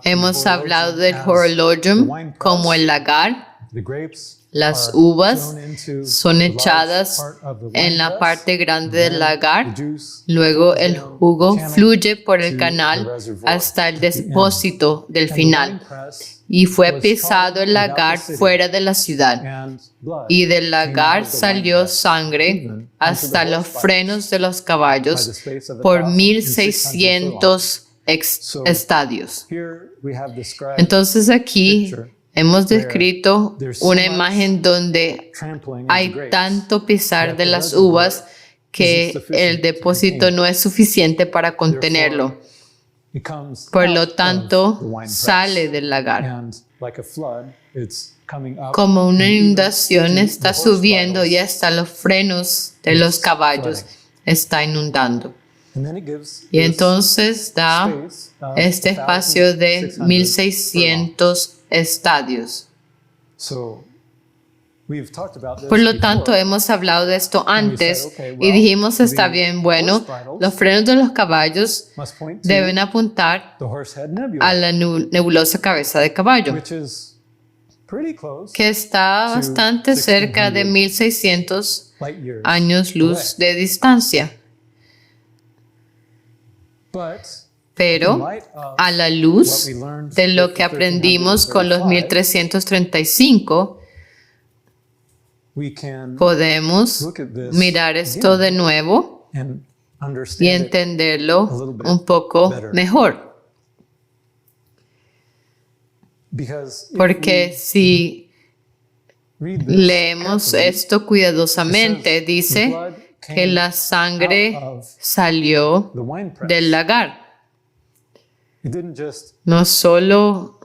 Hemos hablado del horologium como el lagar The grapes Las are uvas thrown into son the large echadas part of the en la winepress, parte grande and del then lagar. the juice Luego flows el down jugo the channel fluye por el to canal the reservoir hasta el at the end. depósito del And the final. winepress Y fue was pisado trodden el without the lagar city, fuera de la ciudad. and blood Y del came out lagar of the salió winepress, sangre even hasta unto the los horse frenos de los by the caballos space of por 1,600 furlongs. 1600 So, estadios. Here we have described Entonces aquí picture hemos descrito there's so una much imagen donde trampling of the hay grapes tanto pisar that de the las reservoir uvas que isn't el sufficient to depósito contain. no es suficiente para contenerlo. It comes Por out lo of the tanto, winepress. sale del lagar. And like a flood, it's coming up, Como una and even inundación to está the horse subiendo y bridles. hasta los frenos de los It's caballos flooding. está inundando. And then it gives Y this entonces da space of este espacio de 1,600 1600 estadios. So we've talked about this Por lo before. tanto, hemos hablado de esto And we said, antes okay, y well, dijimos, está the bien, bueno, horse bridles los frenos de los caballos must point to deben apuntar the Horsehead Nebula, a la nebulosa cabeza de caballo, which is pretty close, que está to bastante cerca de 1600 light years años luz away. de distancia. But Pero in light of a la what luz we learned de lo with que the aprendimos con los 1335, we can podemos look at this mirar esto de nuevo and y understand it. entenderlo a little bit un poco better. mejor. Because if Porque si we read this leemos carefully, esto cuidadosamente, it says, dice "The blood que came la sangre out of salió the winepress." del lagar. It didn't just No solo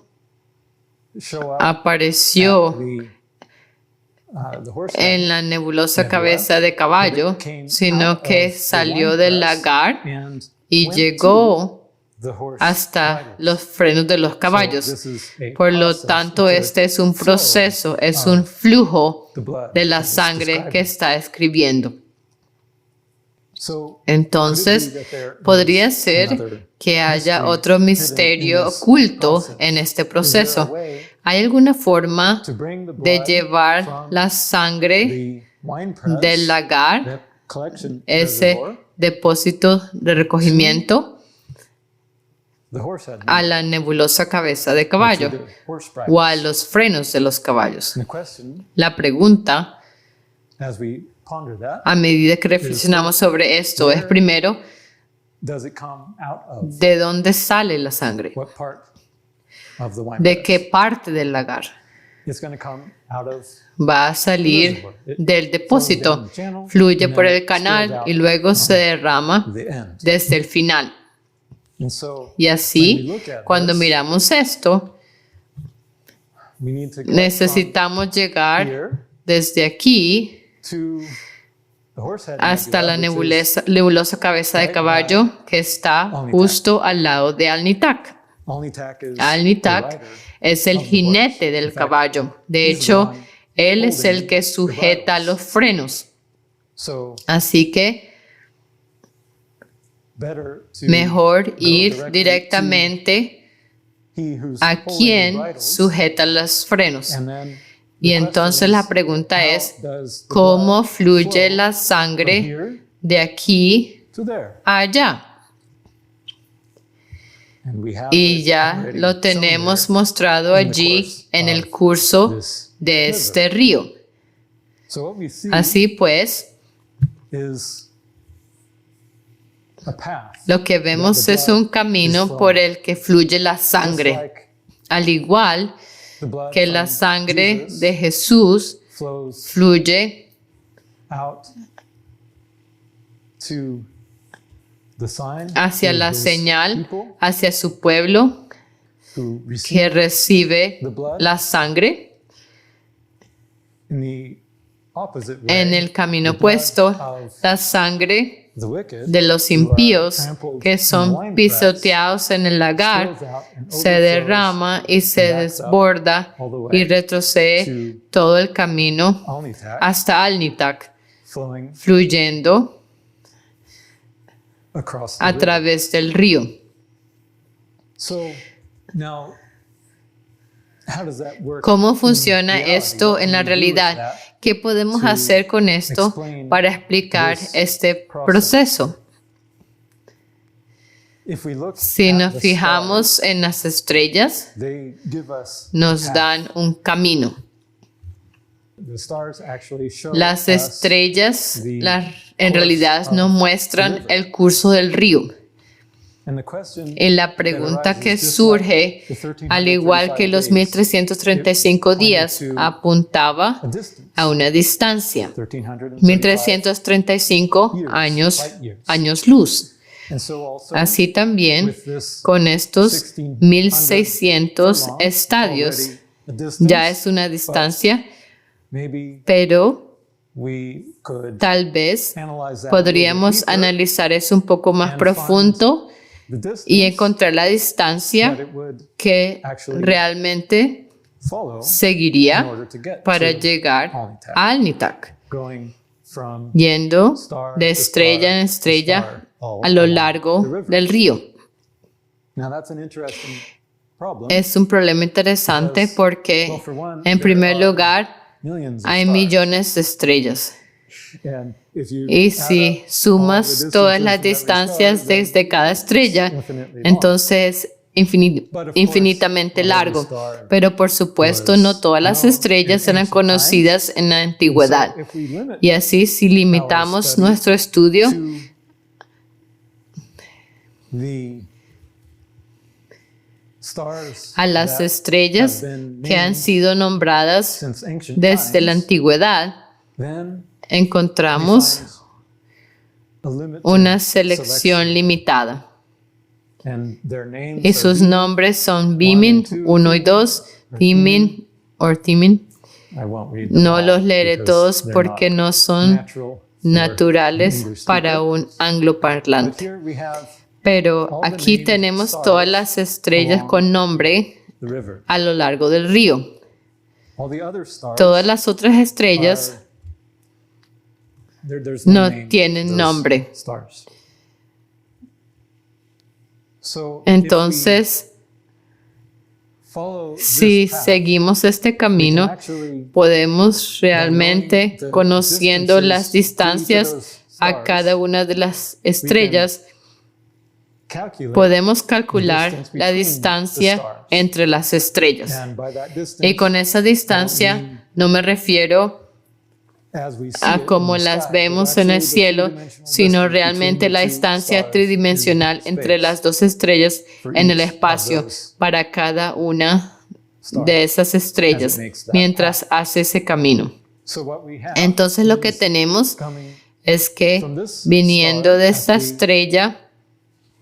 show up apareció at the horse en la nebulosa nebula, cabeza de caballo, but it came sino out que of the salió del winepress lagar and y went llegó to the horse hasta bridles. los frenos de los So caballos. this is a Por lo process. tanto, It's a este es un flow proceso, es of un flujo the blood de la that it's sangre que describing. está escribiendo. So, Entonces, could it be that there podría is ser another que haya mystery otro hidden misterio in this oculto process? en este Is there a proceso. way ¿Hay alguna forma to bring the de blood llevar from la sangre the winepress, del lagar, that collection ese reservoir, depósito de recogimiento, the Horsehead a la nebulosa cabeza de to caballo the horse o a bridles? los frenos de los caballos? And the question, La pregunta, as we ponder that, a medida que reflexionamos sobre esto, es primero, does it come out of ¿de dónde sale la sangre? what part of the ¿De winepress? qué parte del lagar? It's going to come out of Va a salir del depósito, fluye por el canal y luego se derrama the end. desde el final. And so Y when we así, look at cuando this, miramos esto, we need to get from necesitamos llegar here desde aquí to the Horsehead hasta la Nebula, which is nebulosa cabeza de caballo que está justo al lado de Alnitak. Alnitak is the Alnitak rider es el of the jinete horse. del In fact, caballo. De he's the hecho, one él es el holding que the sujeta bridles. los frenos. So Así que better to mejor go ir directly directamente to he who's a holding the quien bridles, sujeta los frenos. and then Y the entonces question la is, pregunta how es, does the ¿cómo blood fluye flow la from sangre here de aquí to there? a allá? And we have Y it ya already lo shown tenemos there mostrado in the allí course en el of curso this de river. este río. So what we see Así pues, is a path. lo que vemos es un camino por el que fluye la Just sangre, like al igual the blood que la from sangre Jesus de Jesús flows fluye out to the sign hacia to la his señal, people hacia su pueblo who receive que recibe the blood. la sangre. In the opposite way, En el camino the blood opuesto, of la sangre the wicked de los who are impíos trampled que in the son winepress pisoteados en el lagar spills out and se overflows derrama y se and backs up desborda all the way y retrocede to todo el camino Alnitak, hasta Alnitak, flowing fluyendo across the a river. través del río. So now, how does that work ¿Cómo in funciona reality? esto What en la can we do with realidad? that? ¿Qué podemos to hacer con esto explain para explicar this este process? proceso? If we look Si at nos the fijamos stars, en las estrellas, they give us nos a path. dan un camino. The stars actually show Las us estrellas the en course realidad of nos the muestran river. el curso del río. And the question Y la that pregunta arises, que just like surge, the 1335 al igual que los days, 1335 it días, pointed to apuntaba a distance, a una distancia. 1335. 1335 years, años, light years. años luz. And so also, Así también, with this con estos 1600 furlong, estadios, already a distance, ya es una distancia, maybe pero we could tal vez analyze that a podríamos little bit deeper, analizar eso un poco más and profundo the distance y encontrar la that distancia it would que actually realmente follow in seguiría order to get para to llegar Alnitak, a Alnitak, going from yendo star de to estrella star en to estrella star all a lo along largo the river. del río. Now that's an interesting problem. Es un problema interesante Because, porque, well, for one, en there primer are lugar, millions of hay stars. millones de estrellas. And if you Y add si up sumas all the todas las distances from every distancias star, then desde cada estrella, infinitely long. entonces But of infinitamente course, not every largo. star Pero por supuesto, no todas las known in estrellas eran ancient conocidas en la antigüedad. So if we limit Y así, si limitamos study nuestro estudio to the stars a las that estrellas have been que han named sido nombradas since ancient desde la times, antigüedad, then encontramos we find a limited una selección selection. limitada. And their names Y are sus Bimini. nombres son Bimin 1 y 2, Timin o Timin. I won't read them No all los leeré because todos they're porque not no son natural for naturales English para speaker. un But angloparlante. here we have Pero all the aquí named tenemos stars todas las estrellas along con nombre the river. a lo largo del río. All the other stars Todas las otras estrellas there's no name to tienen those nombre. stars. So Entonces, if we follow si this path, seguimos este we can camino, actually, podemos realmente, knowing the conociendo las distances to distancias those a stars, cada una de las estrellas, calculate, podemos calcular distance la between the distancia stars. entre las estrellas. and by that distance, Y con esa distancia no me refiero as we see a it cómo in the las sky, vemos but en el actually the cielo, three-dimensional sino distance realmente between la the two distancia stars tridimensional in entre space las dos estrellas for en el each of espacio those para cada una stars. de esas estrellas as it makes that mientras hace ese camino. So what we have Entonces lo que is tenemos coming es que from this viniendo star de as esta the estrella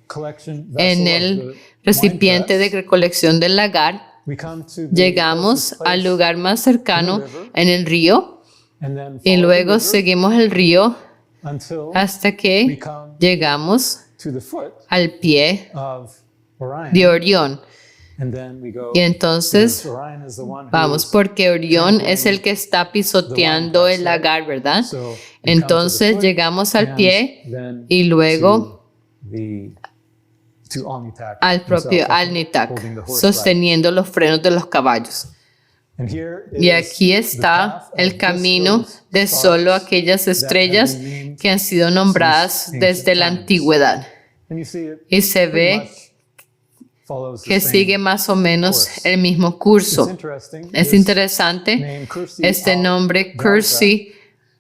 collection en vessel el of the recipiente de wine press, recolección del lagar, we come to the llegamos closest place al lugar más cercano in the river, en el río and then y follow luego the river seguimos el río until hasta we que come llegamos to the foot al pie of Orion, de Orión. and then we go Y entonces because Orion is the one who vamos, is porque Orión trampling es el que está pisoteando el lagar, ¿verdad? So we come to Entonces the foot llegamos al and pie then y luego to Alnitak al propio himself, Alnitak, holding the horse sosteniendo los frenos de los caballos. ride. And here Y is aquí the está path of el just camino those de stars solo aquellas that have estrellas been named que han sido nombradas since desde la ancient times. antigüedad. And you see it Y se pretty ve much follows the que same sigue más o menos course. el mismo It's curso. interesting. Es This interesante name, Kursi este nombre, Kursi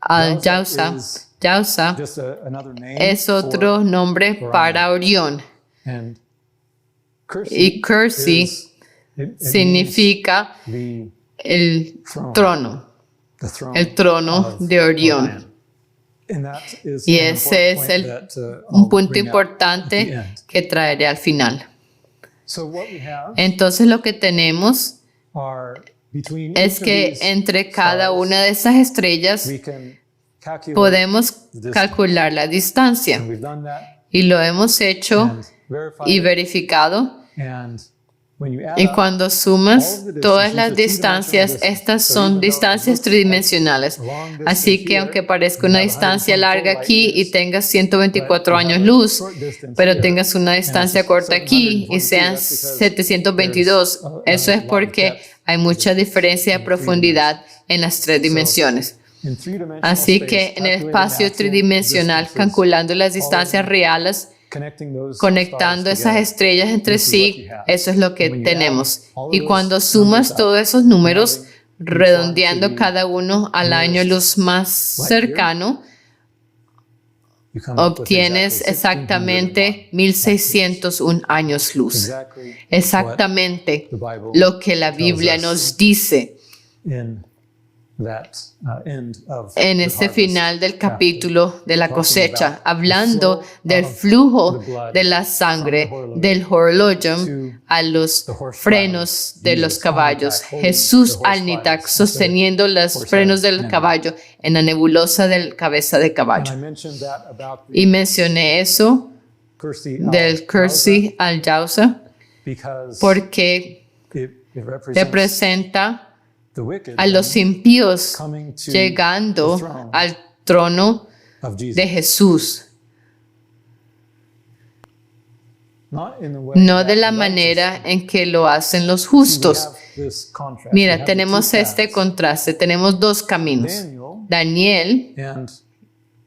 al-Jausa. is Jausa just another name es otro for nombre para Orión. and Kursi Y Kursi is- it significa means el throne. trono, the throne el trono of de Orión. Orion. And that is Y an ese important es el- point that, Un I'll punto bring up at the importante end. que traeré al final. So what we have Entonces lo que tenemos are between es each of que these entre cada stars, una de esas estrellas we can calculate, podemos distance. calcular la distancia. and we've done that Y lo hemos hecho and verified y it, verificado and when you add Y up cuando sumas todas las distancias, estas son distancias tridimensionales. Así que aunque parezca una distancia larga aquí y tengas 124 años luz, pero tengas una distancia corta aquí y sean 722, eso es porque hay mucha diferencia de profundidad en las tres dimensiones. in three-dimensional Así space, que en el calculating espacio actual tridimensional, distances, calculando las distancias reales, connecting those conectando stars esas together, estrellas entre this is what sí, you have. eso es lo que When you tenemos. add all of Y those cuando numbers sumas up, todos esos números, adding each one redondeando to the cada uno al año luz más light cercano, you come up with obtienes exactamente 1601 años luz. exactly Exactamente the Bible lo que la tells Biblia us nos dice in that end of en the este harvest final del chapter. capítulo de la talking cosecha, about hablando the flow del of flujo the blood de la sangre from the del horologium to a los the horse frenos body. de los Jesus caballos. Alnitak holding Jesús the horse Alnitak bodies sosteniendo los horse frenos head del and- caballo en la nebulosa del cabeza de And I caballo. mentioned that about the Y mencioné eso Kirsty del Kursi al Yauza because porque it represents representa the wicked a los impíos coming to llegando the throne al trono of Jesus. de Jesús. Not in the way No that de la the manera righteous en que lo hacen los do. We justos. have this contrast. We Mira, have the tenemos two este paths. contraste, tenemos dos caminos. Daniel Daniel and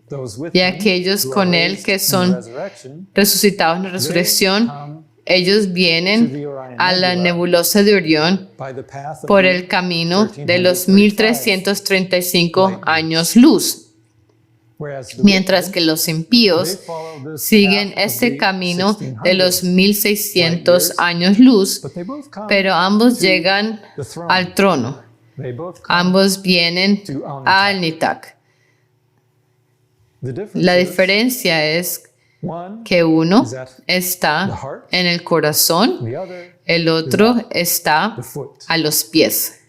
those with y him aquellos who are con él raised que in the son resurrection, resucitados en la they resurrección, come ellos to vienen the Orion a la Nebula nebulosa de Orión by the path of por the el camino de los 1335, 1335 años luz, whereas the mientras wicked, que los they impíos follow this siguen path of este the camino de 1600, los 1600 años luz, but they both come pero ambos to llegan the throne. al trono. They both come. Ambos vienen to Alnitak. a Alnitak. The difference La is, diferencia es one, que uno is at está the heart, en el corazón, the other, el otro está the foot, a los pies,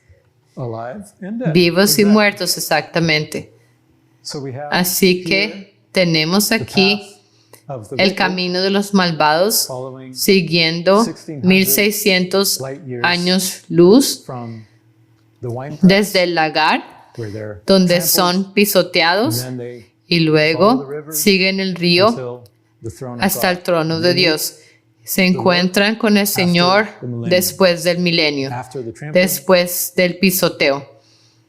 alive and dead. vivos y Exactly. muertos exactamente. So we have Así here que tenemos the aquí path of the el wicked camino de los malvados following siguiendo 1600 light years años luz from the wine press, desde el lagar where they're donde trampled, son and pisoteados then they y luego siguen el río until the throne of hasta el God. trono de Dios. Se encuentran con el Señor después del milenio, After the trampling, después del pisoteo.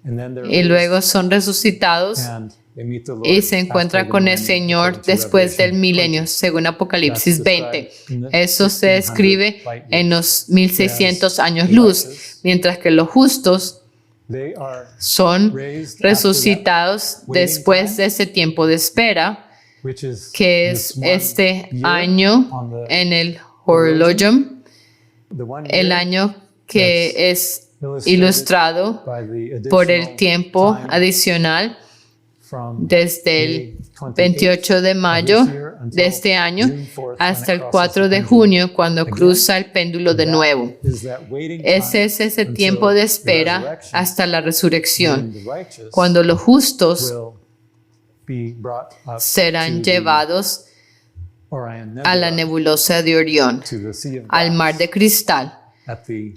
and then they're Y luego son resucitados raised, and they meet the Lord y se encuentran after the con el millennium, Señor according to después del Revelation milenio, 20. según Apocalipsis That's 20. described in the Eso se 1600 describe light years. en los 1600 años the luz, righteous, mientras que los justos They are son raised resucitados después de ese tiempo de espera, which is que this es one este year año on the- en el horologium, the one el year año que es illustrated ilustrado by the por additional el tiempo time adicional from desde el May 28th 28 de mayo of this year until de este año June 4th when hasta it el crosses 4 the de pendulum. junio cuando Again, cruza el péndulo de that nuevo. is that waiting Ese time es ese until tiempo de the espera resurrection, hasta la when resurrección, the righteous cuando los justos will be brought up serán to the llevados Orion a la Nebula, nebulosa de Orión, to the Sea of al Glass, mar de cristal, at the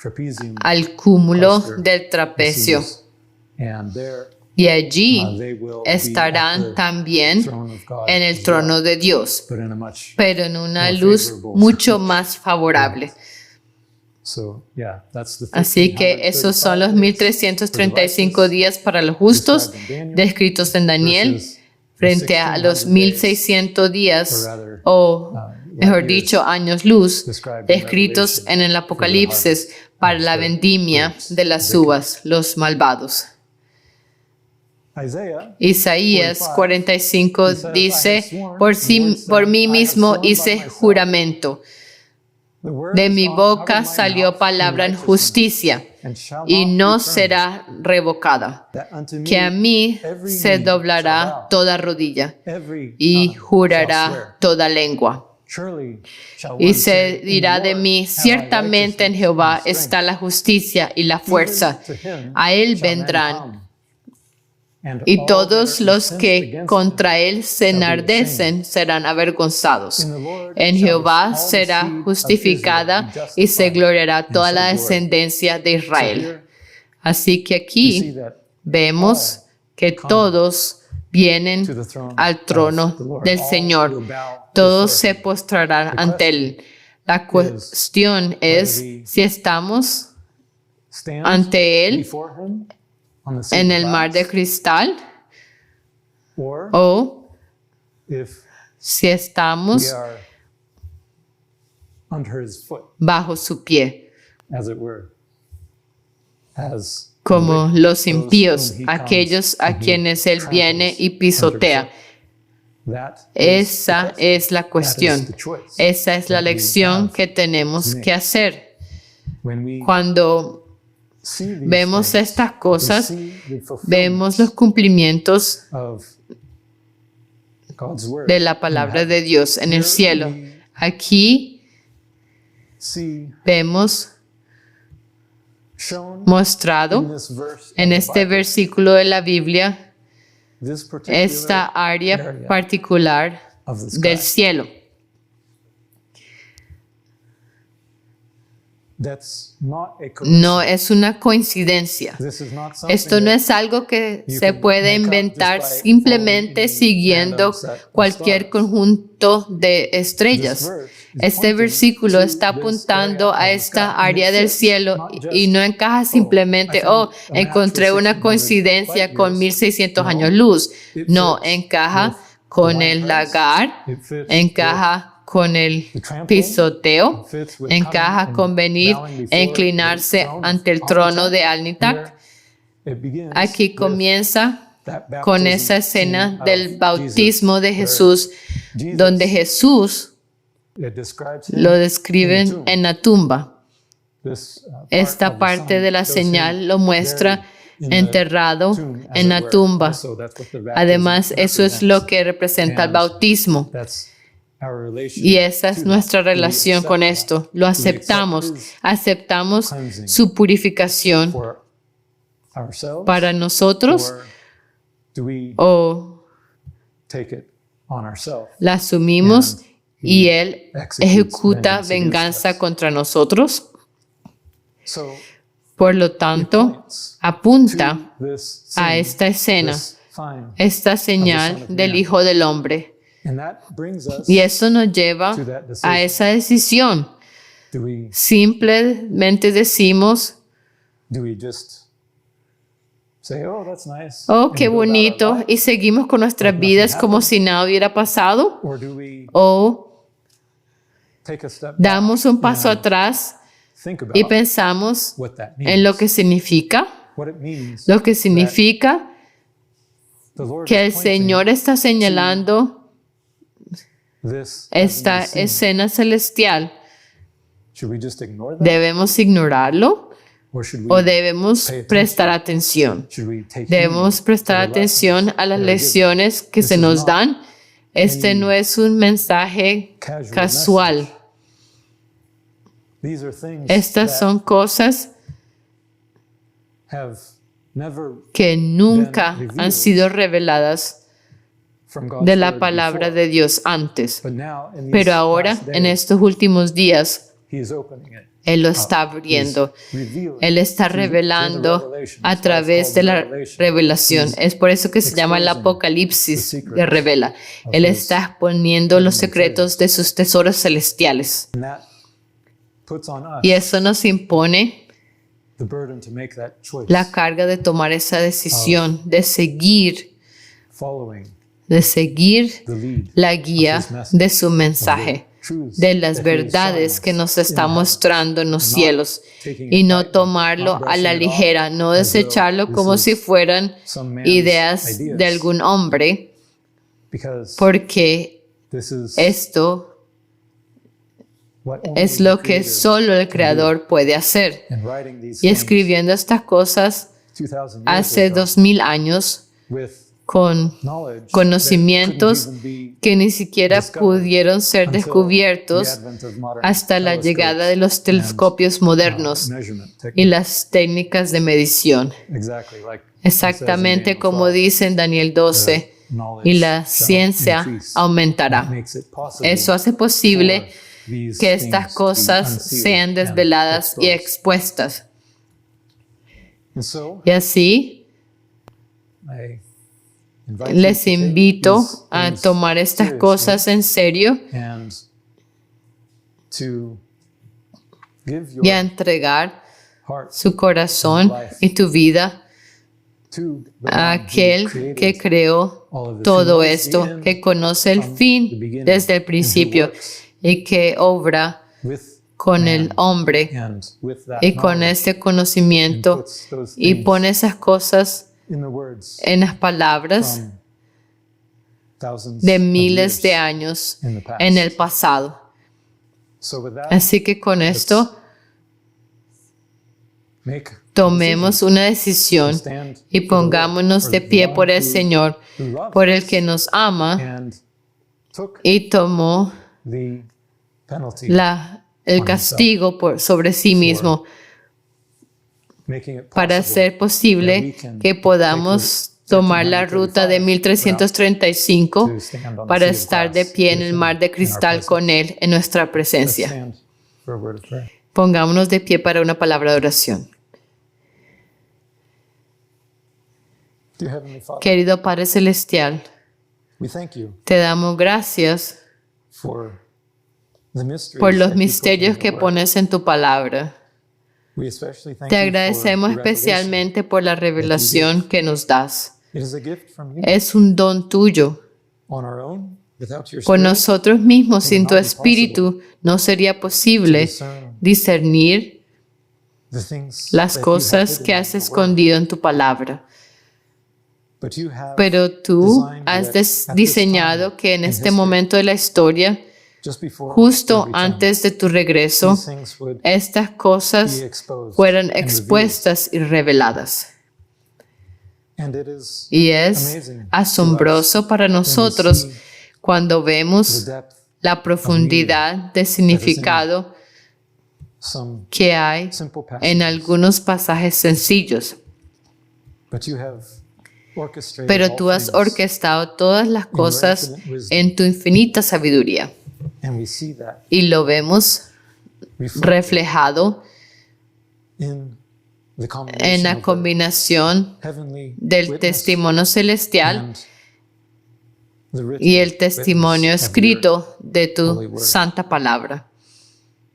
trapezium al cúmulo cluster del trapecio. Vesuvius. And there Y allí they will be at estarán the también throne of God en el as trono well, de Dios, but in a much pero en una more luz favorable. mucho más favorable. So, yeah, that's the Así que esos son los 1335 días para los justos descritos en Daniel frente a los 1600 días, o mejor dicho, años luz descritos en el Apocalipsis para la vendimia de las uvas, los malvados. Isaiah Isaías 45 dice, por mí mismo hice juramento, de mi boca salió palabra en justicia y no será revocada, que a mí se doblará toda rodilla y jurará toda lengua. Y se dirá de mí, ciertamente en Jehová está la justicia y la fuerza. A él vendrán and y all todos that are los incensed que against contra him él se shall be enardecen serán avergonzados. In the Lord En shall Jehová all the será seed of justificada Israel be y se justified gloriará and toda shall la glory. descendencia de So Israel. here Así que we see aquí that vemos que todos vienen to the throne al of the trono Lord. del All will Señor. bow Todos before se him. postrarán The ante él. La cuestión es we si estamos Stand ante él before him on the sea en of el mar de glass, cristal or o if si we estamos are under his foot, bajo su pie, as it were, as como the los those impíos, whom he comes aquellos a and he quienes él viene tramples y pisotea. under his foot. That is Esa the question. es la That is cuestión. the choice Esa es la that we lección have que tenemos to make. que hacer. When we Cuando see these vemos things, estas we cosas, see the vemos fulfillment los cumplimientos of God's word de la in palabra heaven. de Dios en el Here cielo. we Aquí see vemos shown mostrado in this verse en of the este Bible, versículo de la Biblia this particular esta área area particular of the del sky. cielo. That's not a coincidence. No es una coincidencia. This is not something Esto no that es algo que you se can puede make up inventar just by simplemente following any siguiendo random set of cualquier stars. conjunto de This estrellas. verse is Este pointing versículo to está this apuntando area a of the esta sky. And área it del fits cielo not just, y no encaja simplemente, I found a encontré match with una 1600 coincidencia light con years. 1600 No, años luz. it No, fits encaja with con the el wine press. lagar, It fits encaja con el the trampling. pisoteo, It fits with encaja coming con and venir bowing e before inclinarse the throne ante el of trono de Alnitak. Alnitak. Here it begins Aquí with comienza that con baptism esa escena scene del of bautismo de Jesus, Jesús, where Jesus, donde Jesús it describes him lo in the describen tomb. en la tumba. This, part Esta of the parte sign de la shows him señal lo muestra buried in the enterrado tomb, as en it la were. tumba. Also, that's what the baptism Además, eso es lo represents. que representa el And bautismo. that's our relation Y esa es to nuestra that. Do we relación accept con that? esto. Lo Do we accept aceptamos. his Aceptamos cleansing su purificación for ourselves, para nosotros or do we o take it on ourselves? la asumimos And y Él executes ejecuta vengeance against venganza us. contra nosotros. So Por lo it tanto, points apunta to this a scene, esta escena, this sign, esta señal del Hijo del Hombre. and that brings us Y eso nos lleva to that decision. a esa decisión. do we Simplemente decimos, just say, oh, that's nice, oh, and qué build out our bonito, life? y seguimos con nuestras Like nothing vidas como happened? si nada hubiera pasado, Or do we o take a step back damos un paso and atrás think about y pensamos what that means? en lo que significa, What it means lo que significa the Lord que el is pointing Señor está señalando this as esta an scene. escena celestial. Should we just ignore that? ¿Debemos ignorarlo Or should o we debemos pay attention? prestar atención? should we take Debemos heed prestar to the atención lessons a las that are given? lecciones que This se is nos not dan. Este any no es un mensaje casual casual. message. These are things Estas that son cosas have never que nunca been han revealed sido reveladas from God's de la word palabra before. de Dios antes. But now, in these Pero ahora, last en days, estos últimos días, He is opening it. Él lo está abriendo. Revealing Él está through the revelando revelation. a That's why it's través called de la revelation. revelación. He's Es por eso que se llama el exposing Apocalipsis the secrets de revela. of Él his está exponiendo los heavenly secretos de sus tesoros celestiales. And that puts on us Y eso nos impone the burden to make that choice, la carga de tomar esa decisión, de seguir following the the lead la guía of his message, de su mensaje, truths de las that he is verdades showing que us nos in está heaven. mostrando en los Not cielos taking y it no lightly, tomarlo not a la brushing it off ligera, no as though desecharlo this como is si fueran some man's ideas ideas, de algún hombre, because porque this is esto what only es the lo que Creator solo el Creador puede hacer. and writing these Y things escribiendo estas cosas 2,000 years hace ago 2000 años with con knowledge conocimientos that couldn't even be que ni siquiera discovered pudieron ser until descubiertos the advent of modern hasta la llegada de los telescopios modernos measurement y techniques. las técnicas de medición. Exactly, like it says in Exactamente Daniel como 12, dice en Daniel 12, knowledge y la shall ciencia increase. aumentará. That makes it possible Eso hace posible for these que estas things to be cosas unsealed sean and desveladas y exposed. expuestas. And so, Y así I invite you les to take invito these a things tomar estas seriously cosas en serio and to give y a your entregar heart su corazón y tu vida to the a one who aquel created que creó all of this, who todo knows the esto, end que conoce el from the fin beginning, desde el and who principio works y que obra with con man, el hombre and with that y con knowledge, ese and conocimiento puts those y things pone esas cosas in the words en las palabras from thousands de of miles de years años in the past. en el pasado. So with that, Así que con esto make a tomemos decision una to decisión stand y for the Lord, pongámonos for de the pie one por el who Señor, loves por el us que nos ama and took y tomó the penalty, el castigo sobre sí mismo making it para possible hacer that we posible can que podamos tomar la ruta de 1335 to stand on the para sea of estar de glass pie en with el him mar de in our cristal presence. con Él en nuestra Let's presencia. stand for a word of prayer. Pongámonos de pie para una palabra de oración. Dear Heavenly Father, Querido Padre Celestial, we thank you te damos gracias for the mysteries por los that you put in misterios your que word. pones en tu palabra. We especially thank Te you for agradecemos the revelation. especialmente por la revelación que nos das. It is a gift from you. Es un don tuyo. On our own, without your Por spirit, nosotros mismos, it sin would tu not be espíritu, no sería to posible discern discernir the things las that you have cosas hidden que in has your word. escondido en tu palabra. But you have Pero tú designed has that at this diseñado time que en in este history, momento de la historia, just before justo your return, antes de tu regreso, these things would estas be cosas exposed fueran and revealed. expuestas y reveladas. And it is Y es amazing asombroso para nosotros see cuando the vemos depth, la profundidad de significado some que hay simple en passages. algunos pasajes sencillos. But you have orchestrated Pero all tú has things, orquestado todas las cosas infinite wisdom. en tu infinita sabiduría. and we see that Y lo vemos reflected reflejado in the en combination la of the combinación heavenly del witness testimonio celestial and the written y el testimonio witness of escrito de Holy tu Word. santa palabra.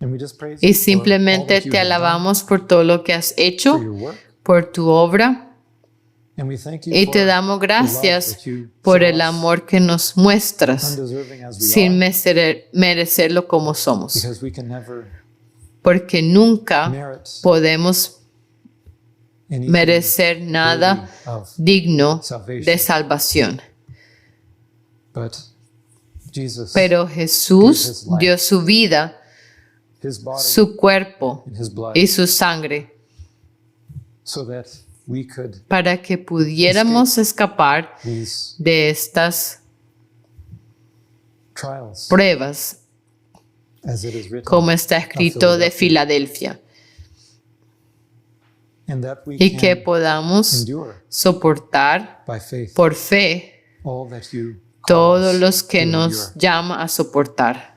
your- and we just praise Y you for all simplemente that you te have done, alabamos por todo lo que has for hecho, your work, por tu obra, and we thank you y for te damos the love gracias that you por show el us, amor que nos muestras undeserving as we sin are, merecerlo como somos, because we can never porque nunca merit podemos anything merecer nada worthy of digno salvation. de salvación. But Jesus, Pero Jesús dio su vida, his body su cuerpo and his blood, y su sangre so that we could para que pudiéramos escapar these de estas trials, pruebas, as it is written, como está escrito de Filadelfia, and that we y que can podamos endure soportar by faith por fe all that you call todos us los que to nos endure. llama a soportar.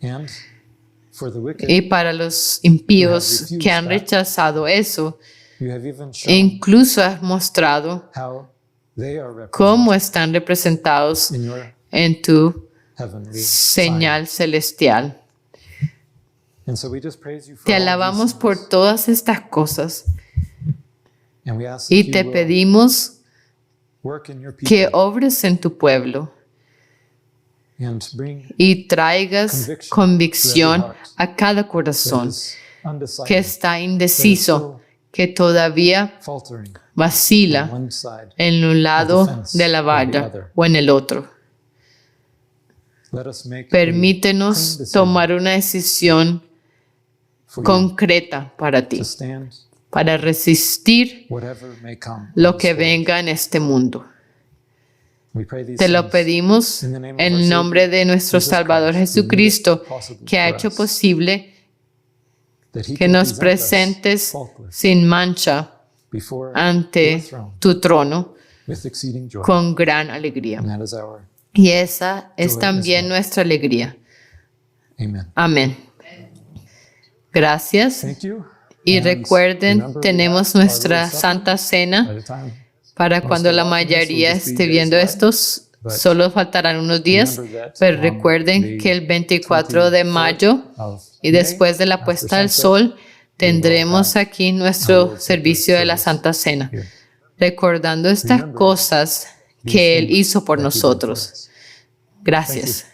And for the wicked, Y para los impíos que han rechazado eso, you have even shown incluso has mostrado how they are represented cómo están representados in your en tu heavenly señal celestial. sign. And so we just praise you for Te all alabamos these por things. todas estas cosas And we ask that y you te will pedimos work in your people que obres en tu pueblo and bring y traigas convicción a cada that corazón is undecided, que está indeciso, que todavía faltering on vacila one side. en un lado de la valla o en el otro. Let us make a clean Permítenos decision tomar una decisión for you concreta para ti, to stand para resistir whatever may come. lo que venga en este mundo. We pray these Te lo things pedimos in the name of en our el nombre Savior, de nuestro Jesus Salvador Christ, who made it Jesucristo, possible que ha for hecho us posible that he que can nos present us presentes faultless sin mancha before your ante throne tu trono with exceeding joy. con gran alegría. And that is our Y esa es Joy también as well. nuestra alegría. amen. Amén. Gracias. Thank you. Y And recuerden, remember, we tenemos have our nuestra Lord's Supper Santa Cena at a time. para cuando la of all things will mayoría just be esté days viendo away, estos. but Solo faltarán unos días, remember that pero on recuerden the que el 24 de 24th mayo of y May, después de la after puesta del sunset, sol, we will tendremos have aquí our nuestro Lord's servicio de la service Santa Cena, here. recordando estas Remember cosas these que Él things hizo por that he did for nosotros. us. Gracias.